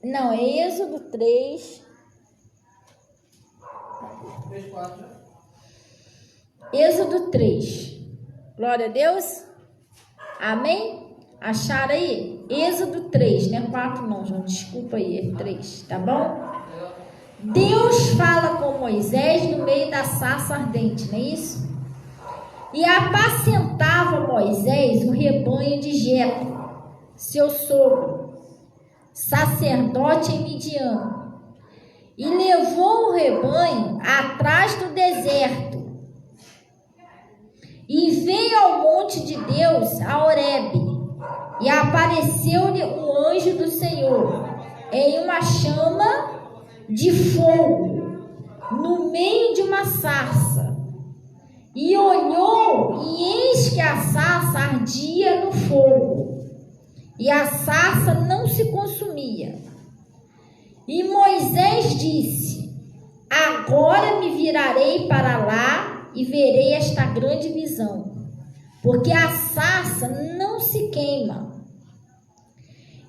Não, é Êxodo 3. 4. Êxodo 3. Glória a Deus. Amém? Acharam aí? Êxodo 3, não é 4 não, João. Desculpa aí, é 3, tá bom? Deus fala com Moisés no meio da sarça ardente, não é isso? E apacentava Moisés o rebanho de Jetro, seu sogro, sacerdote em Midian, e levou o rebanho atrás do deserto, e veio ao monte de Deus, a Horebe, e apareceu-lhe o anjo do Senhor, em uma chama de fogo, no meio de uma sarça, e olhou, e eis que a sarça ardia no fogo, e a sarça não se consumia. E Moisés disse: agora me virarei para lá e verei esta grande visão, porque a sarça não se queima.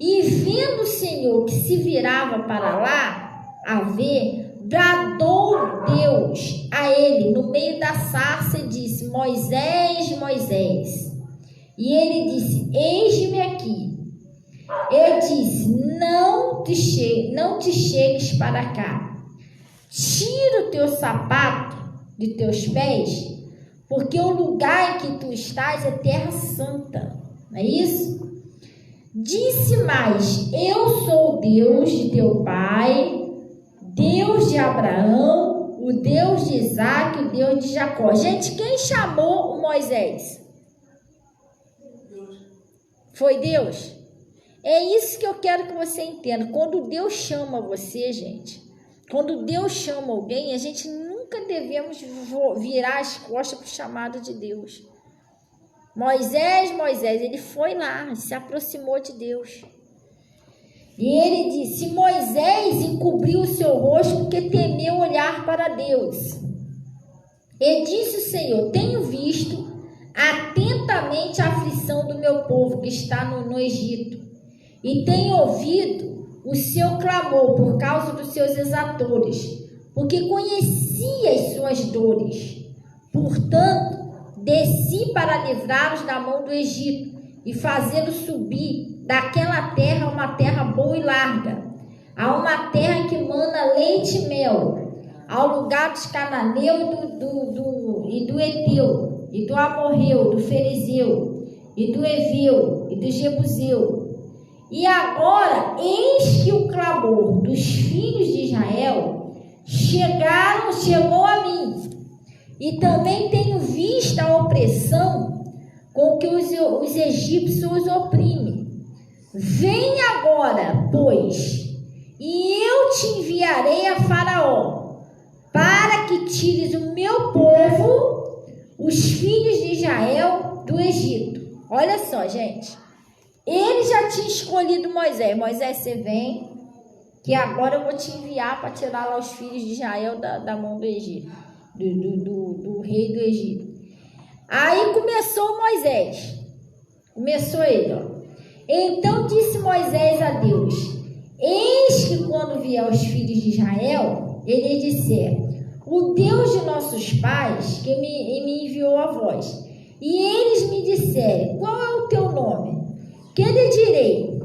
E vendo o Senhor que se virava para lá a ver, bradou Deus a ele no meio da sarça e disse: Moisés, Moisés. E ele disse: eis-me aqui. Ele disse: não te chegues para cá. Tira o teu sapato de teus pés, porque o lugar em que tu estás é terra santa. Não é isso? Disse mais: eu sou o Deus de teu pai, Deus de Abraão, o Deus de Isaac, o Deus de Jacó. Gente, quem chamou o Moisés? Foi Deus. É isso que eu quero que você entenda. Quando Deus chama você, gente, quando Deus chama alguém, a gente nunca devemos virar as costas para o chamado de Deus. Moisés, ele foi lá, se aproximou de Deus. E ele disse: Moisés encobriu o seu rosto porque temeu olhar para Deus. E disse o Senhor: tenho visto atentamente a aflição do meu povo que está no Egito, e tenho ouvido o seu clamor por causa dos seus exatores, porque conheci as suas dores. Portanto, desci para livrá-los da mão do Egito e fazê-los subir daquela terra a uma terra boa e larga, a uma terra que mana leite e mel, ao lugar dos cananeus e do Eteu, e do Amorreu, do Ferezeu, e do Eveu, e do Jebuseu. E agora, eis que o clamor dos filhos de Israel chegou a mim, e também tenho visto a opressão com que os egípcios os oprimem. Vem agora, pois, e eu te enviarei a Faraó, para que tires o meu povo, os filhos de Israel, do Egito. Olha só, gente. Ele já tinha escolhido Moisés. Moisés, você vem, que agora eu vou te enviar para tirar lá os filhos de Israel da mão do Egito, do rei do Egito. Aí começou Moisés. Começou ele, ó. Então disse Moisés a Deus: eis que quando vier os filhos de Israel, ele disser: o Deus de nossos pais que me enviou a vós. E eles me disserem: qual é o teu nome? Que lhe direi?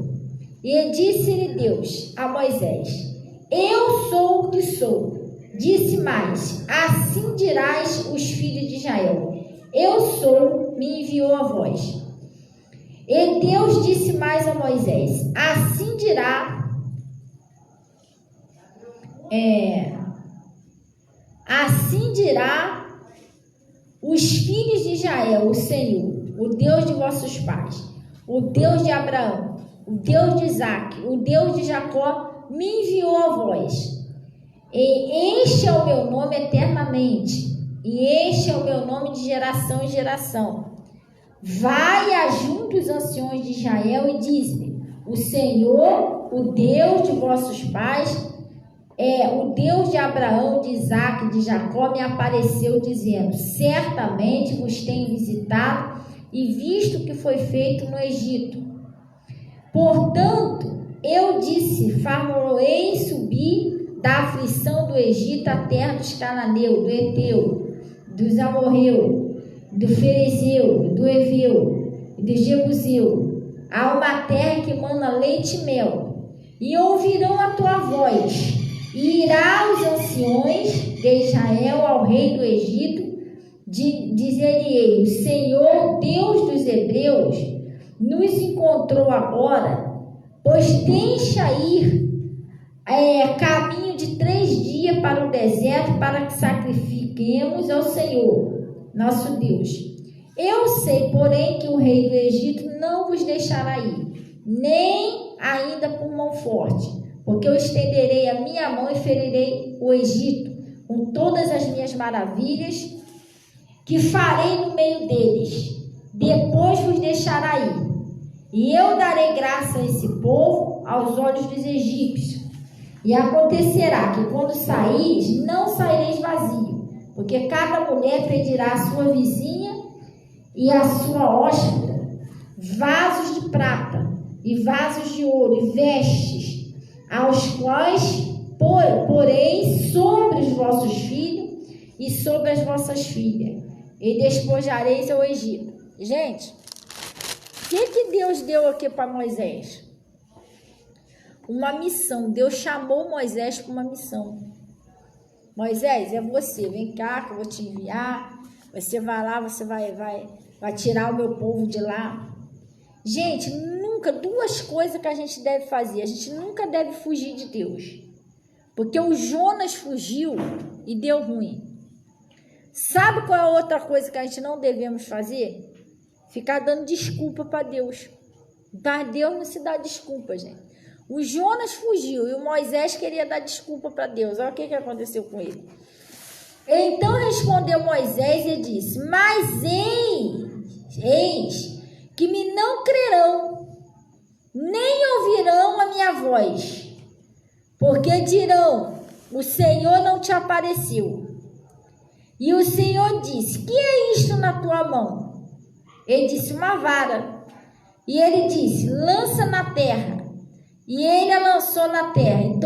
E disse-lhe Deus a Moisés: eu sou o que sou. Disse mais: assim dirás os filhos de Israel: eu sou, me enviou a vós. E Deus disse mais a Moisés: assim dirá os filhos de Israel, o Senhor, o Deus de vossos pais, o Deus de Abraão, o Deus de Isaque, o Deus de Jacó, me enviou a vós. E este é o meu nome eternamente, e este é o meu nome de geração em geração. Vai ajunta os anciões de Israel e diz-me: o Senhor, o Deus de vossos pais, o Deus de Abraão, de Isaque, de Jacó, me apareceu dizendo: certamente vos tenho visitado e visto o que foi feito no Egito. Portanto, eu disse: far-me-ei subir da aflição do Egito à terra dos cananeus, do Eteu, dos amorreu, do ferezeu, do eveu e do jebuseu, a uma terra que mana leite e mel. E ouvirão a tua voz, e irá os anciões de Israel ao rei do Egito, dizer-lhe-ei: o Senhor, Deus dos hebreus, nos encontrou agora, pois deixa ir caminho de 3 dias para o deserto, para que sacrifiquemos ao Senhor, nosso Deus. Eu sei, porém, que o rei do Egito não vos deixará ir, nem ainda por mão forte, porque eu estenderei a minha mão e ferirei o Egito com todas as minhas maravilhas que farei no meio deles. Depois vos deixará ir, e eu darei graça a esse povo aos olhos dos egípcios. E acontecerá que quando saíres, não saireis vazio, porque cada mulher pedirá à sua vizinha e à sua hóspeda vasos de prata e vasos de ouro e vestes, aos quais porei sobre os vossos filhos e sobre as vossas filhas, e despojareis ao Egito. Gente, o que Deus deu aqui para Moisés? Uma missão. Deus chamou Moisés para uma missão. Moisés, é você, vem cá que eu vou te enviar. Você vai lá, você vai tirar o meu povo de lá. Gente, nunca, 2 coisas que a gente deve fazer. A gente nunca deve fugir de Deus, porque o Jonas fugiu e deu ruim. Sabe qual é a outra coisa que a gente não devemos fazer? Ficar dando desculpa para Deus. Para Deus não se dá desculpa, gente. O Jonas fugiu e o Moisés queria dar desculpa para Deus. Olha o que aconteceu com ele. Então respondeu Moisés e disse: mas eis que me não crerão, nem ouvirão a minha voz, porque dirão: o Senhor não te apareceu. E o Senhor disse: que é isto na tua mão? Ele disse: uma vara. E ele disse: lança na terra. E ele a lançou na terra e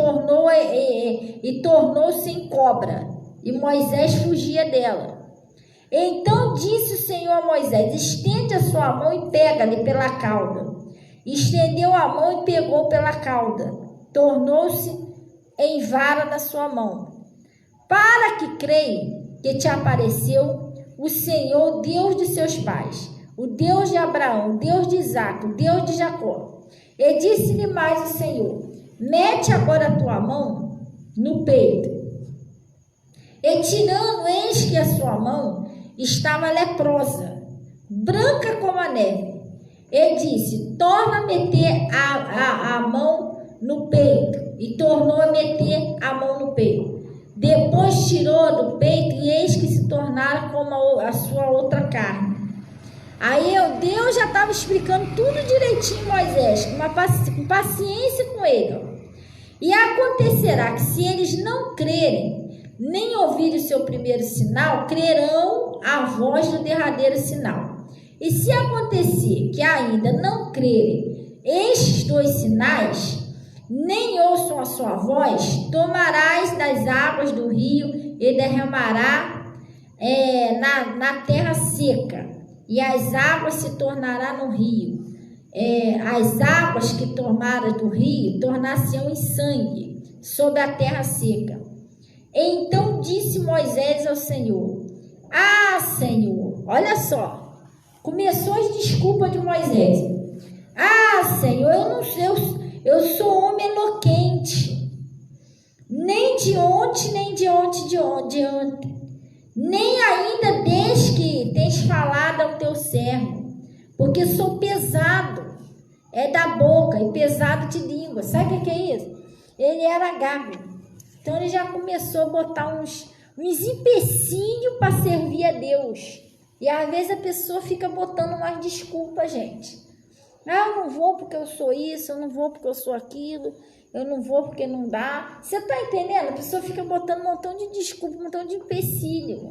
tornou-se em cobra, e Moisés fugia dela. Então disse o Senhor a Moisés: estende a sua mão e pega-lhe pela cauda. Estendeu a mão e pegou pela cauda, tornou-se em vara na sua mão. Para que creia que te apareceu o Senhor, Deus de seus pais, o Deus de Abraão, o Deus de Isaque, o Deus de Jacó. E disse-lhe mais o Senhor: mete agora a tua mão no peito. E tirando, eis que a sua mão estava leprosa, branca como a neve. E disse: torna a meter a mão no peito. E tornou a meter a mão no peito. Depois tirou do peito, e eis que se tornara como a sua outra carne. Aí Deus já estava explicando tudo direitinho, Moisés, com paciência com ele. E acontecerá que se eles não crerem, nem ouvirem o seu primeiro sinal, crerão a voz do derradeiro sinal. E se acontecer que ainda não crerem estes dois sinais, nem ouçam a sua voz, tomarás das águas do rio e derramará na terra seca, e as águas se tornarão no rio. As águas que tomaram do rio tornar-se-ão em sangue sobre a terra seca. Então disse Moisés ao Senhor: ah, Senhor, olha só, começou as desculpas de Moisés. Ah, Senhor, eu sou homem eloquente, nem de ontem, nem de ontem, nem ainda desde que tens falado ao teu servo, porque sou pesado, da boca e pesado de língua. Sabe o que é isso? Ele era gago, então ele já começou a botar uns empecilhos para servir a Deus. E às vezes a pessoa fica botando umas desculpas, gente. Ah, eu não vou porque eu sou isso, eu não vou porque eu sou aquilo, eu não vou porque não dá. Você está entendendo? A pessoa fica botando um montão de desculpa, um montão de empecilho.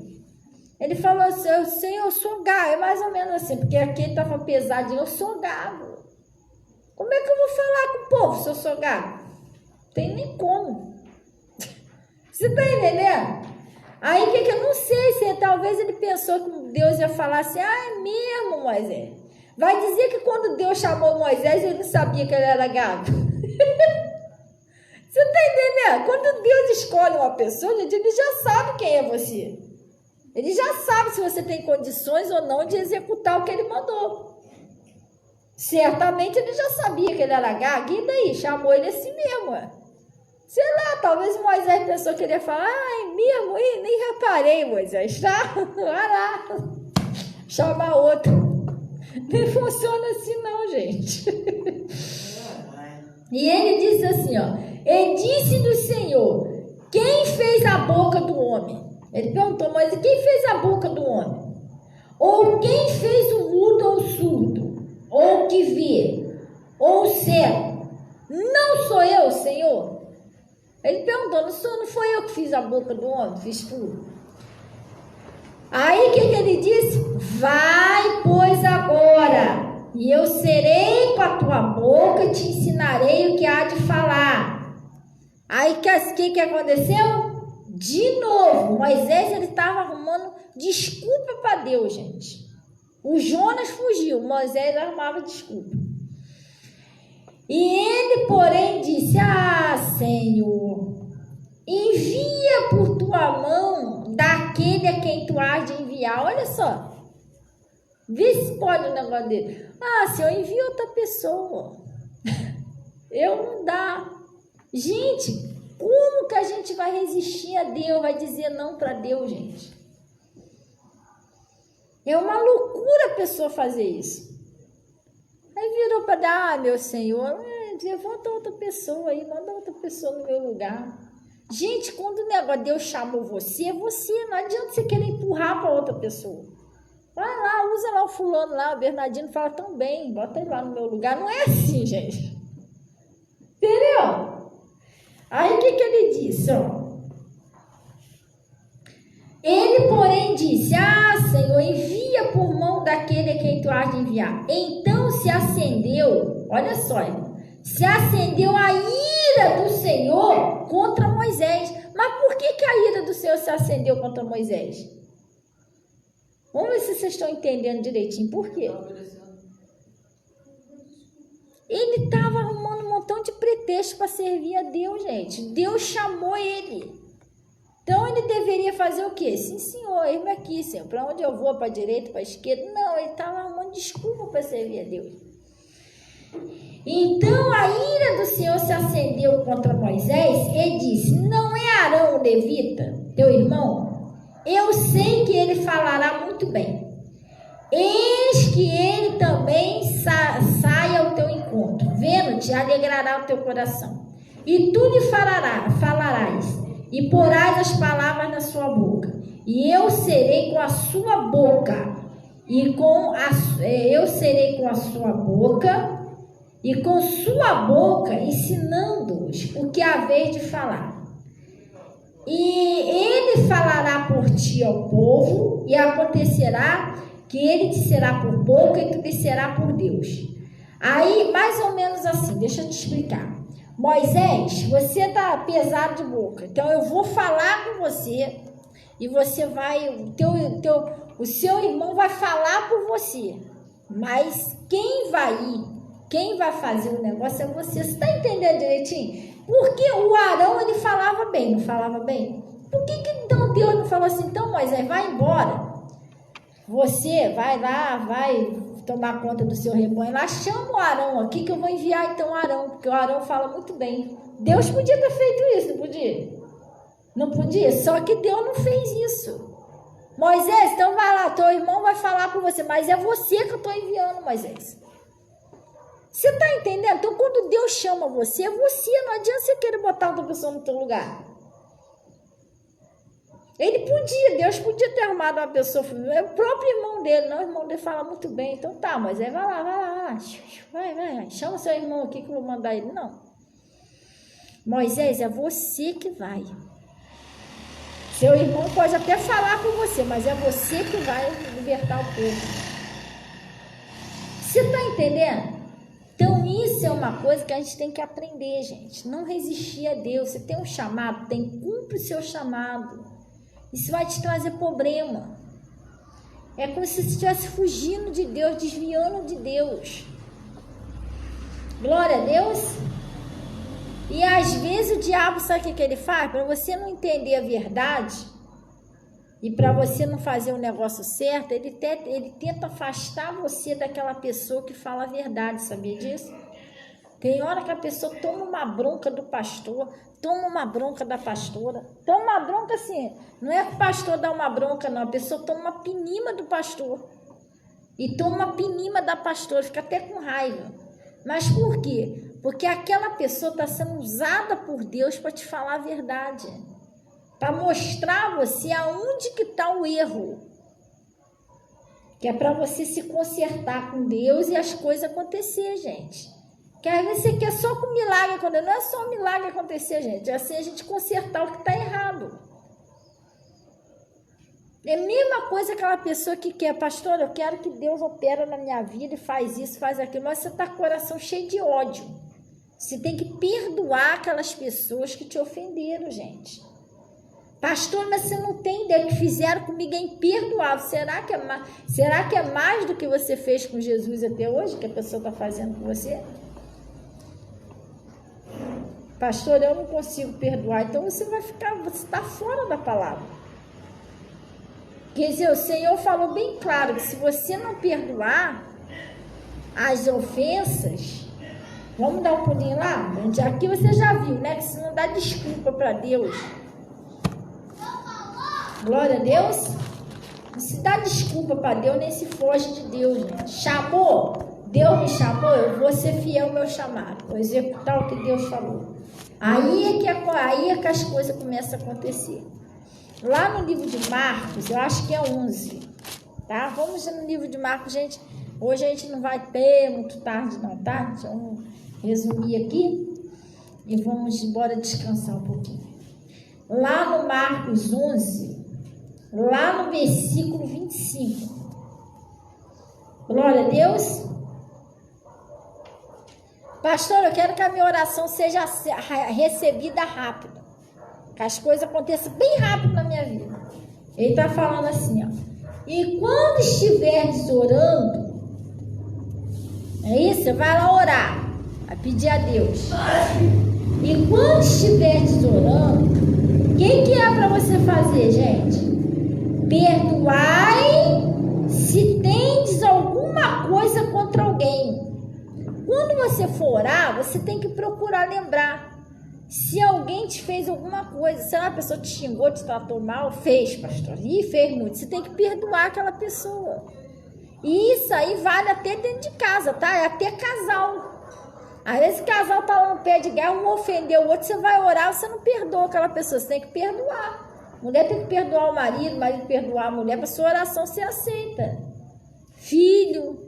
Ele falou assim: eu sou gago, é mais ou menos assim, porque aqui ele estava pesadinho, eu sou gago. Como é que eu vou falar com o povo se eu sou gago? Não tem nem como. Você está entendendo? Aí o que eu não sei, se talvez ele pensou que Deus ia falar assim: ah, é mesmo, Moisés? Vai dizer que quando Deus chamou Moisés, ele não sabia que ele era gago. Você está entendendo? Quando Deus escolhe uma pessoa, gente, ele já sabe quem é você. Ele já sabe se você tem condições ou não de executar o que ele mandou. Certamente ele já sabia que ele era gago, e daí? Chamou ele assim mesmo. Sei lá, talvez Moisés pensou que ele ia falar: ah, é mesmo? Ih, nem reparei, Moisés, tá? Vai lá, chama outro. Não funciona assim não, gente. E ele disse assim, ó: e disse do Senhor: quem fez a boca do homem? Ele perguntou: mas quem fez a boca do homem? Ou quem fez o mudo ou o surdo? Ou o que vê? Ou o cego? Não sou eu, Senhor? Ele perguntou: não foi eu que fiz a boca do homem? Fiz tudo. Aí o que ele disse? Vai, pois, agora, e eu serei com a tua boca e te ensinarei o que há de falar. Aí o que aconteceu? De novo, Moisés, ele estava arrumando desculpa para Deus, gente. O Jonas fugiu, Moisés arrumava desculpa. E ele, porém, disse: ah, Senhor, envia por tua mão daquele a quem tu has de enviar. Olha só, vê se pode o negócio dele. Ah, Senhor, envia outra pessoa. Eu não dá. Gente, como que a gente vai resistir a Deus, vai dizer não para Deus, gente? É uma loucura a pessoa fazer isso. Aí virou para dar: ah, meu Senhor, levanta outra pessoa aí, manda outra pessoa no meu lugar. Gente, quando o negócio Deus chamou você, é você. Não adianta você querer empurrar para outra pessoa. Vai lá, usa lá o fulano lá, o Bernardino fala tão bem, bota ele lá no meu lugar. Não é assim, gente. Entendeu? Aí o que ele disse, ó? Ele, porém, disse: ah, Senhor, envia por mão daquele a quem tu has de enviar. Então se acendeu, olha só, irmão, se acendeu a ira do Senhor contra Moisés. Mas por que a ira do Senhor se acendeu contra Moisés? Vamos ver se vocês estão entendendo direitinho. Por quê? Ele estava arrumando um montão de pretexto para servir a Deus, gente. Deus chamou ele. Então ele deveria fazer o quê? Sim, Senhor, eis-me aqui, Senhor. Para onde eu vou? Para a direita, para a esquerda? Não, ele estava arrumando desculpa para servir a Deus. Então a ira do Senhor se acendeu contra Moisés e disse: não é Arão o levita, teu irmão? Eu sei que ele falará muito bem. Eis que ele também saia ao teu encontro, vendo-te alegrará o teu coração. E tu lhe falarás, e porás as palavras na sua boca. E eu serei com a sua boca, eu serei com a sua boca, e com sua boca ensinando-os o que há vez de falar. E ele falará por ti ao povo, e acontecerá que ele te será por boca e tu lhe será por Deus. Aí, mais ou menos assim, deixa eu te explicar. Moisés, você está pesado de boca, então eu vou falar com você, e você vai, o seu irmão vai falar por você, mas quem vai fazer o negócio é você. Você está entendendo direitinho? Porque o Arão, ele falava bem, não falava bem? Por que então Deus não falou assim, então Moisés, vai embora, você vai lá, vai tomar conta do seu rebanho lá, chama o Arão aqui que eu vou enviar então o Arão, porque o Arão fala muito bem. Deus podia ter feito isso, não podia? Não podia, só que Deus não fez isso. Moisés, então vai lá, teu irmão vai falar com você, mas é você que eu estou enviando, Moisés. Você está entendendo? Então quando Deus chama você, é você, não adianta você querer botar outra pessoa no teu lugar. Deus podia ter arrumado uma pessoa, o próprio irmão dele, não, o irmão dele fala muito bem, então tá, mas aí vai lá, vai, chama seu irmão aqui que eu vou mandar ele, não. Moisés, é você que vai. Seu irmão pode até falar com você, mas é você que vai libertar o povo. Você tá entendendo? Então isso é uma coisa que a gente tem que aprender, gente, não resistir a Deus. Você tem um chamado, cumpre o seu chamado. Isso vai te trazer problema. É como se você estivesse fugindo de Deus, desviando de Deus. Glória a Deus. E às vezes o diabo, sabe o que ele faz? Para você não entender a verdade e para você não fazer o negócio certo, ele tenta afastar você daquela pessoa que fala a verdade, sabia disso? Tem hora que a pessoa toma uma bronca do pastor, toma uma bronca da pastora, toma uma bronca assim, não é que o pastor dá uma bronca não, a pessoa toma uma pinima do pastor e toma uma pinima da pastora, fica até com raiva. Mas por quê? Porque aquela pessoa está sendo usada por Deus para te falar a verdade, para mostrar a você aonde que está o erro, que é para você se consertar com Deus e as coisas acontecer, gente. Que às vezes você quer só com milagre acontecer. Não é só um milagre acontecer, gente. É assim a gente consertar o que está errado. É a mesma coisa aquela pessoa que quer, pastor, eu quero que Deus opere na minha vida e faz isso, faz aquilo. Mas você está com o coração cheio de ódio. Você tem que perdoar aquelas pessoas que te ofenderam, gente. Pastor, mas você não tem ideia, o que fizeram comigo é imperdoável. Será que é mais do que você fez com Jesus até hoje, que a pessoa está fazendo com você? Pastor, eu não consigo perdoar. Então você está fora da palavra. Quer dizer, o Senhor falou bem claro que se você não perdoar as ofensas, vamos dar um pulinho lá? Aqui você já viu, né? Que se não dá desculpa para Deus. Glória a Deus. Não se dá desculpa para Deus, nem se foge de Deus, gente. Chamou, Deus me chamou, eu vou ser fiel ao meu chamado, vou executar o que Deus falou. Aí é que as coisas começam a acontecer. Lá no livro de Marcos, eu acho que é 11, tá? Vamos no livro de Marcos, gente. Hoje a gente não vai ter muito tarde não, tá? Vamos resumir aqui e vamos embora descansar um pouquinho. Lá no Marcos 11, lá no versículo 25. Glória a Deus. Pastor, eu quero que a minha oração seja recebida rápido. Que as coisas aconteçam bem rápido na minha vida. Ele está falando assim, ó. E quando estiveres orando, é isso? Você vai lá orar. Vai pedir a Deus. E quando estiveres orando, o que é para você fazer, gente? Perdoai se tendes alguma coisa contra alguém, Quando você for orar, você tem que procurar lembrar. Se alguém te fez alguma coisa, se a pessoa te xingou, te tratou mal, fez, pastor, e fez muito, você tem que perdoar aquela pessoa. E isso aí vale até dentro de casa, tá? É até casal. Às vezes o casal tá lá no pé de guerra, um ofendeu o outro, você vai orar, você não perdoa aquela pessoa, você tem que perdoar. Mulher tem que perdoar o marido perdoar a mulher, para sua oração ser aceita. Filho.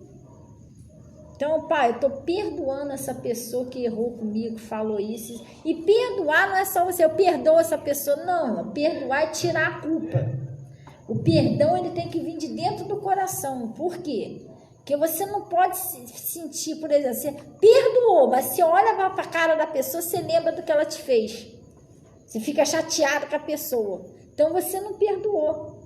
Então, pai, eu estou perdoando essa pessoa que errou comigo, falou isso. E perdoar não é só você, eu perdoo essa pessoa. Não, perdoar é tirar a culpa. O perdão, ele tem que vir de dentro do coração. Por quê? Porque você não pode sentir, por exemplo, você perdoou, mas você olha para a cara da pessoa, você lembra do que ela te fez. Você fica chateado com a pessoa. Então, você não perdoou.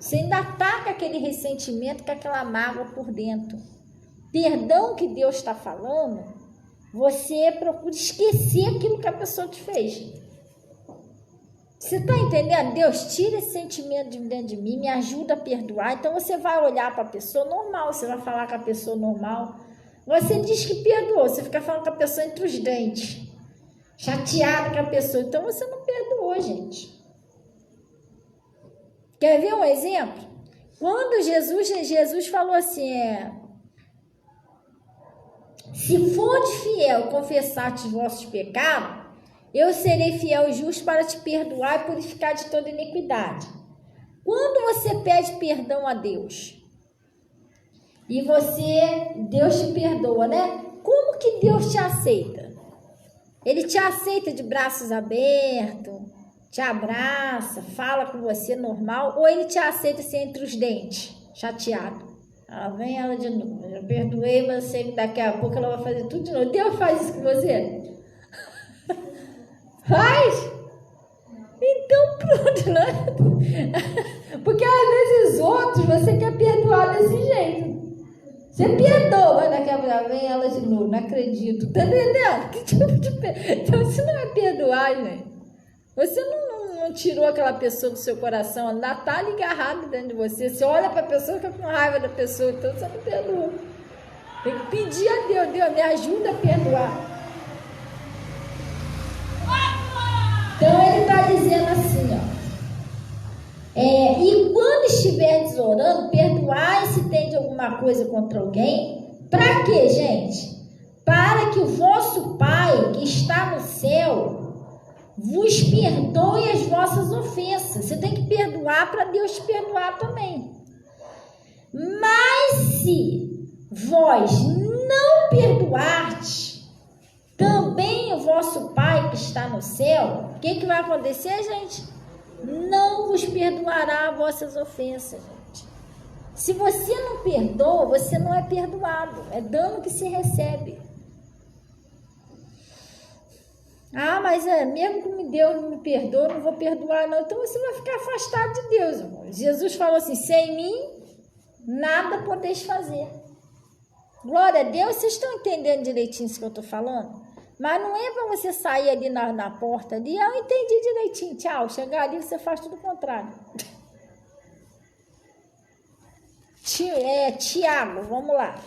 Você ainda está com aquele ressentimento, com aquela mágoa por dentro. Perdão que Deus está falando, você procura esquecer aquilo que a pessoa te fez. Você está entendendo? Deus, tira esse sentimento de dentro de mim, me ajuda a perdoar. Então você vai olhar para a pessoa normal, você vai falar com a pessoa normal. Você diz que perdoou, você fica falando com a pessoa entre os dentes, chateado com a pessoa. Então você não perdoou, gente. Quer ver um exemplo? Quando Jesus falou assim, se for fiel confessar-te os vossos pecados, eu serei fiel e justo para te perdoar e purificar de toda iniquidade. Quando você pede perdão a Deus, e Deus te perdoa, né? Como que Deus te aceita? Ele te aceita de braços abertos, te abraça, fala com você normal, ou ele te aceita assim entre os dentes, chateado? Vem ela de novo, eu perdoei, mas eu sei que daqui a pouco ela vai fazer tudo de novo. Deus faz isso com você? Faz? Então pronto, né? Porque às vezes outros você quer perdoar desse jeito. Você perdoa, mas daqui a pouco vem ela de novo, não acredito. Tá entendendo? Que tipo de Então isso não é perdoar, gente. Você não tirou aquela pessoa do seu coração, ainda tá ali agarrado dentro de você. Você olha para a pessoa e fica com raiva da pessoa, então você não perdoa. Tem que pedir a Deus, Deus, me ajuda a perdoar. Então ele está dizendo assim, e quando estiverdes orando, perdoai se tem alguma coisa contra alguém. Para quê, gente? Para que o vosso Pai que está no céu vos perdoe as vossas ofensas. Você tem que perdoar para Deus te perdoar também. Mas se vós não perdoardes também o vosso Pai que está no céu, o que vai acontecer, gente? Não vos perdoará as vossas ofensas, gente. Se você não perdoa, você não é perdoado. É dano que se recebe. Mas mesmo que Deus não me perdoa, não vou perdoar não. Então você vai ficar afastado de Deus, irmão. Jesus falou assim, sem mim, nada podeis fazer. Glória a Deus, vocês estão entendendo direitinho isso que eu estou falando? Mas não é para você sair ali na porta ali, eu entendi direitinho, tchau. Chegar ali, você faz tudo o contrário. Tiago, vamos lá.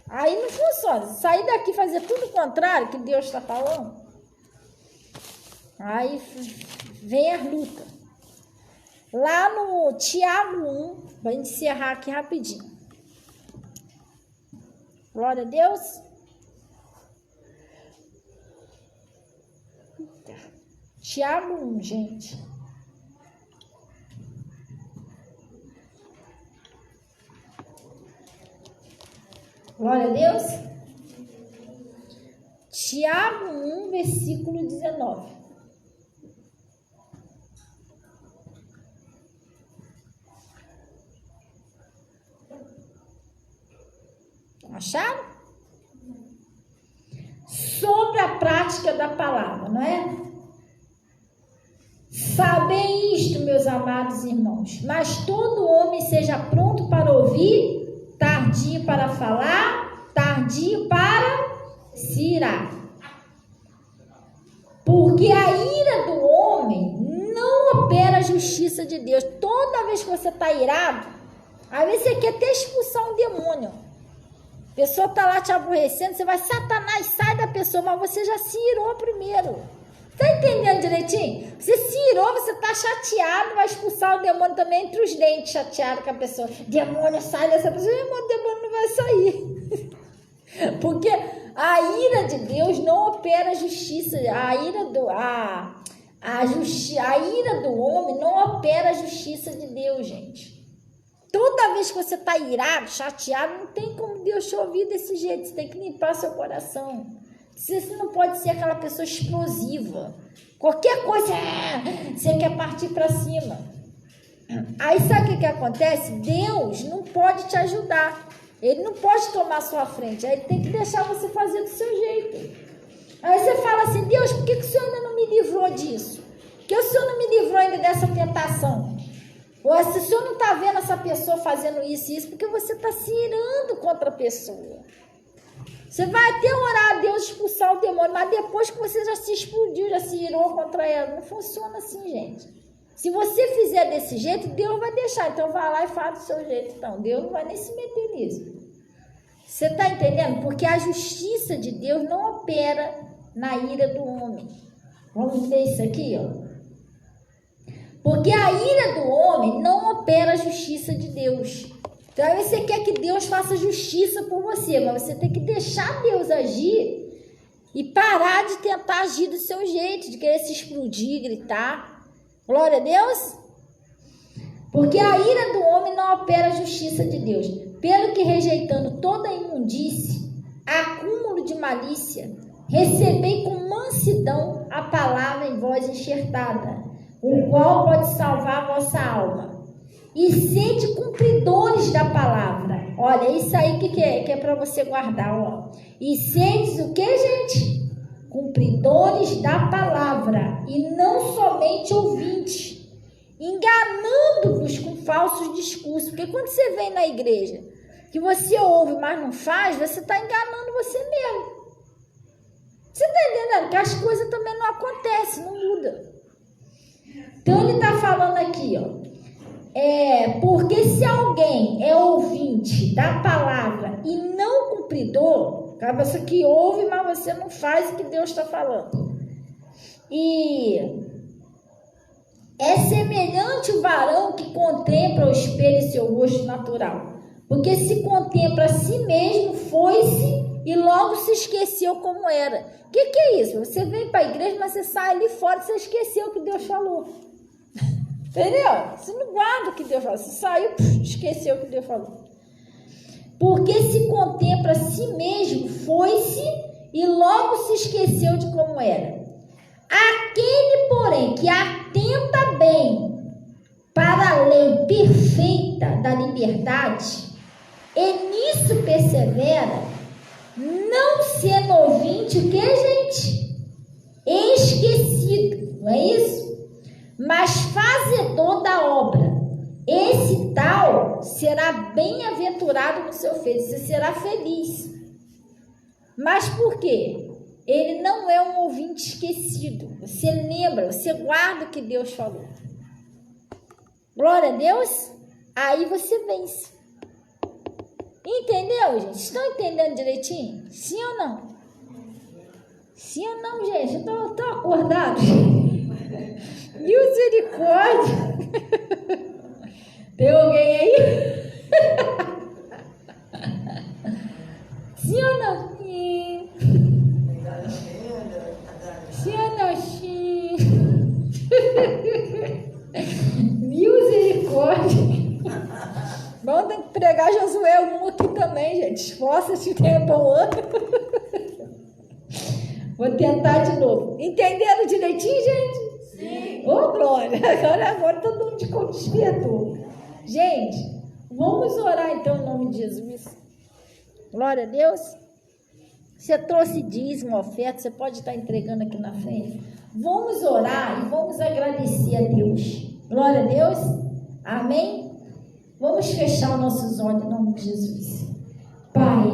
Aí não funciona. Sair daqui e fazer tudo o contrário que Deus está falando. Aí vem a luta. Lá no Tiago 1, para encerrar aqui rapidinho. Glória a Deus. Tiago 1, gente. Glória a Deus. Tiago 1, versículo 19. Acharam? Sobre a prática da palavra, não é? Sabem isto, meus amados irmãos, mas todo homem seja pronto para ouvir, tardio para falar, tardio para se irar. Porque a ira do homem não opera a justiça de Deus. Toda vez que você está irado, às vezes você quer até expulsar um demônio. A pessoa está lá te aborrecendo, você vai, Satanás, sai da pessoa, mas você já se irou primeiro. Está entendendo direitinho? Você se irou, você está chateado, vai expulsar o demônio também entre os dentes, chateado com a pessoa. Demônio, sai dessa pessoa. O demônio não vai sair. Porque a ira de Deus não opera justiça. A ira do homem não opera a justiça de Deus, gente. Toda vez que você está irado, chateado, não tem como Deus te ouvir desse jeito. Você tem que limpar seu coração. Você não pode ser aquela pessoa explosiva. Qualquer coisa, você quer partir para cima. Aí sabe o que acontece? Deus não pode te ajudar. Ele não pode tomar a sua frente. Aí ele tem que deixar você fazer do seu jeito. Aí você fala assim, Deus, por que o Senhor ainda não me livrou disso? Por que o Senhor não me livrou ainda dessa tentação? Ou se o Senhor não está vendo essa pessoa fazendo isso e isso, porque você está se irando contra a pessoa. Você vai até orar a Deus expulsar o demônio, mas depois que você já se explodiu, já se irou contra ela. Não funciona assim, gente. Se você fizer desse jeito, Deus vai deixar. Então vai lá e faz do seu jeito. Então, Deus não vai nem se meter nisso. Você está entendendo? Porque a justiça de Deus não opera na ira do homem. Vamos ver isso aqui, ó. Porque a ira do homem não opera a justiça de Deus. Então aí você quer que Deus faça justiça por você, mas você tem que deixar Deus agir e parar de tentar agir do seu jeito, de querer se explodir, gritar. Glória a Deus. Porque a ira do homem não opera a justiça de Deus. Pelo que rejeitando toda imundície, acúmulo de malícia, recebei com mansidão a palavra em vós enxertada, o qual pode salvar a vossa alma. E sede cumpridores da palavra. Olha, isso aí que é para você guardar, ó. E sedes o que, gente? Cumpridores da palavra, e não somente ouvintes, enganando-vos com falsos discursos. Porque quando você vem na igreja, que você ouve, mas não faz, você está enganando você mesmo. Você está entendendo? Que as coisas também não acontecem, não mudam. Então ele está falando aqui, ó. Porque se alguém é ouvinte da palavra e não cumpridor, a pessoa que ouve, mas você não faz o que Deus está falando. E é semelhante o varão que contempla o espelho em seu rosto natural. Porque se contempla a si mesmo, foi-se e logo se esqueceu como era. O que é isso? Você vem para a igreja, mas você sai ali fora e você esqueceu o que Deus falou. Entendeu? Você não guarda o que Deus falou. Você saiu, esqueceu o que Deus falou. Porque se contempla a si mesmo, foi-se e logo se esqueceu de como era. Aquele, porém, que atenta bem para a lei perfeita da liberdade, e nisso persevera, não sendo ouvinte, o que, gente? Esquecido, não é isso? Mas fazedor da obra, esse tal será bem-aventurado no seu feito, você será feliz. Mas por quê? Ele não é um ouvinte esquecido. Você lembra, você guarda o que Deus falou. Glória a Deus. Aí você vence. Entendeu, gente? Estão entendendo direitinho? Sim ou não? Sim ou não, gente? Estão acordados? Misericórdia. Tem alguém aí? Sim ou não? Sim. Sim ou não? Sim. Misericórdia. Vamos ter que pregar Josué 1 aqui também, gente. Esforça-se o tempo ao ano. Vou tentar de novo. Entenderam direitinho, gente? Sim. Ô, glória. Agora todo mundo ficou despertou. Gente, vamos orar então em nome de Jesus. Glória a Deus. Você trouxe dízimo, oferta, você pode estar entregando aqui na frente. Vamos orar e vamos agradecer a Deus. Glória a Deus. Amém? Vamos fechar os nossos olhos em nome de Jesus. Pai,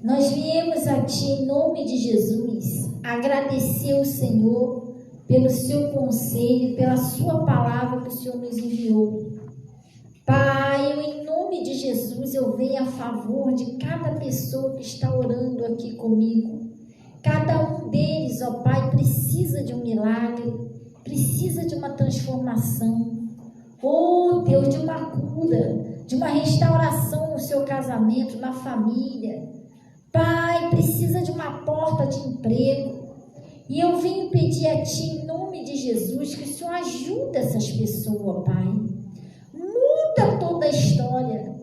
nós viemos a Ti em nome de Jesus agradecer o Senhor pelo Seu conselho, pela Sua palavra que o Senhor nos enviou. Pai, em nome de Jesus, eu venho a favor de cada pessoa que está orando aqui comigo. Cada um deles, ó Pai, precisa de um milagre, precisa de uma transformação. Oh Deus, de uma cura, de uma restauração no seu casamento, na família. Pai, precisa de uma porta de emprego. E eu venho pedir a Ti, em nome de Jesus, que o Senhor ajude essas pessoas, Pai. Muda toda a história.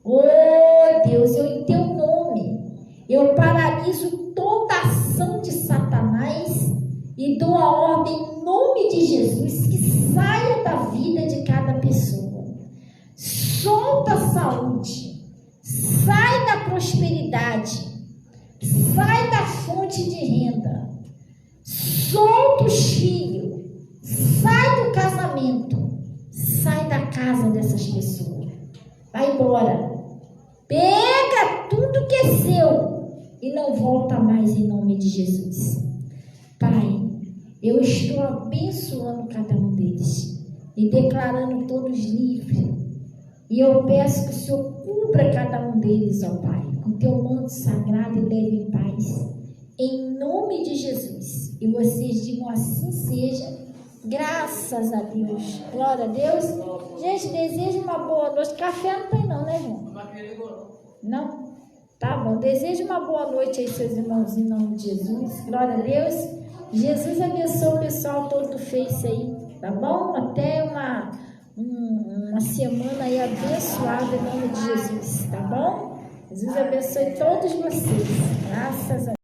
Oh Deus, eu em Teu nome, eu paraliso toda a ação de Satanás e dou a ordem em nome de Jesus que saia da vida de cada pessoa. Solta a saúde, sai da prosperidade, sai da fonte de renda, solta os filhos, sai do casamento, sai da casa dessas pessoas, vai embora, pega tudo que é seu e não volta mais em nome de Jesus. Pai, eu estou abençoando cada um deles e declarando todos livres. E eu peço que o Senhor cubra cada um deles, ó Pai, com Teu manto sagrado e leve em paz. Em nome de Jesus. E vocês digam assim seja. Graças a Deus. Glória a Deus. Gente, desejo uma boa noite. Café não tem não, né, irmão? Não? Tá bom. Desejo uma boa noite aí, seus irmãos, em nome de Jesus. Glória a Deus. Jesus abençoe o pessoal todo do Face aí, tá bom? Até uma semana aí abençoada em nome de Jesus, tá bom? Jesus abençoe todos vocês. Graças a Deus.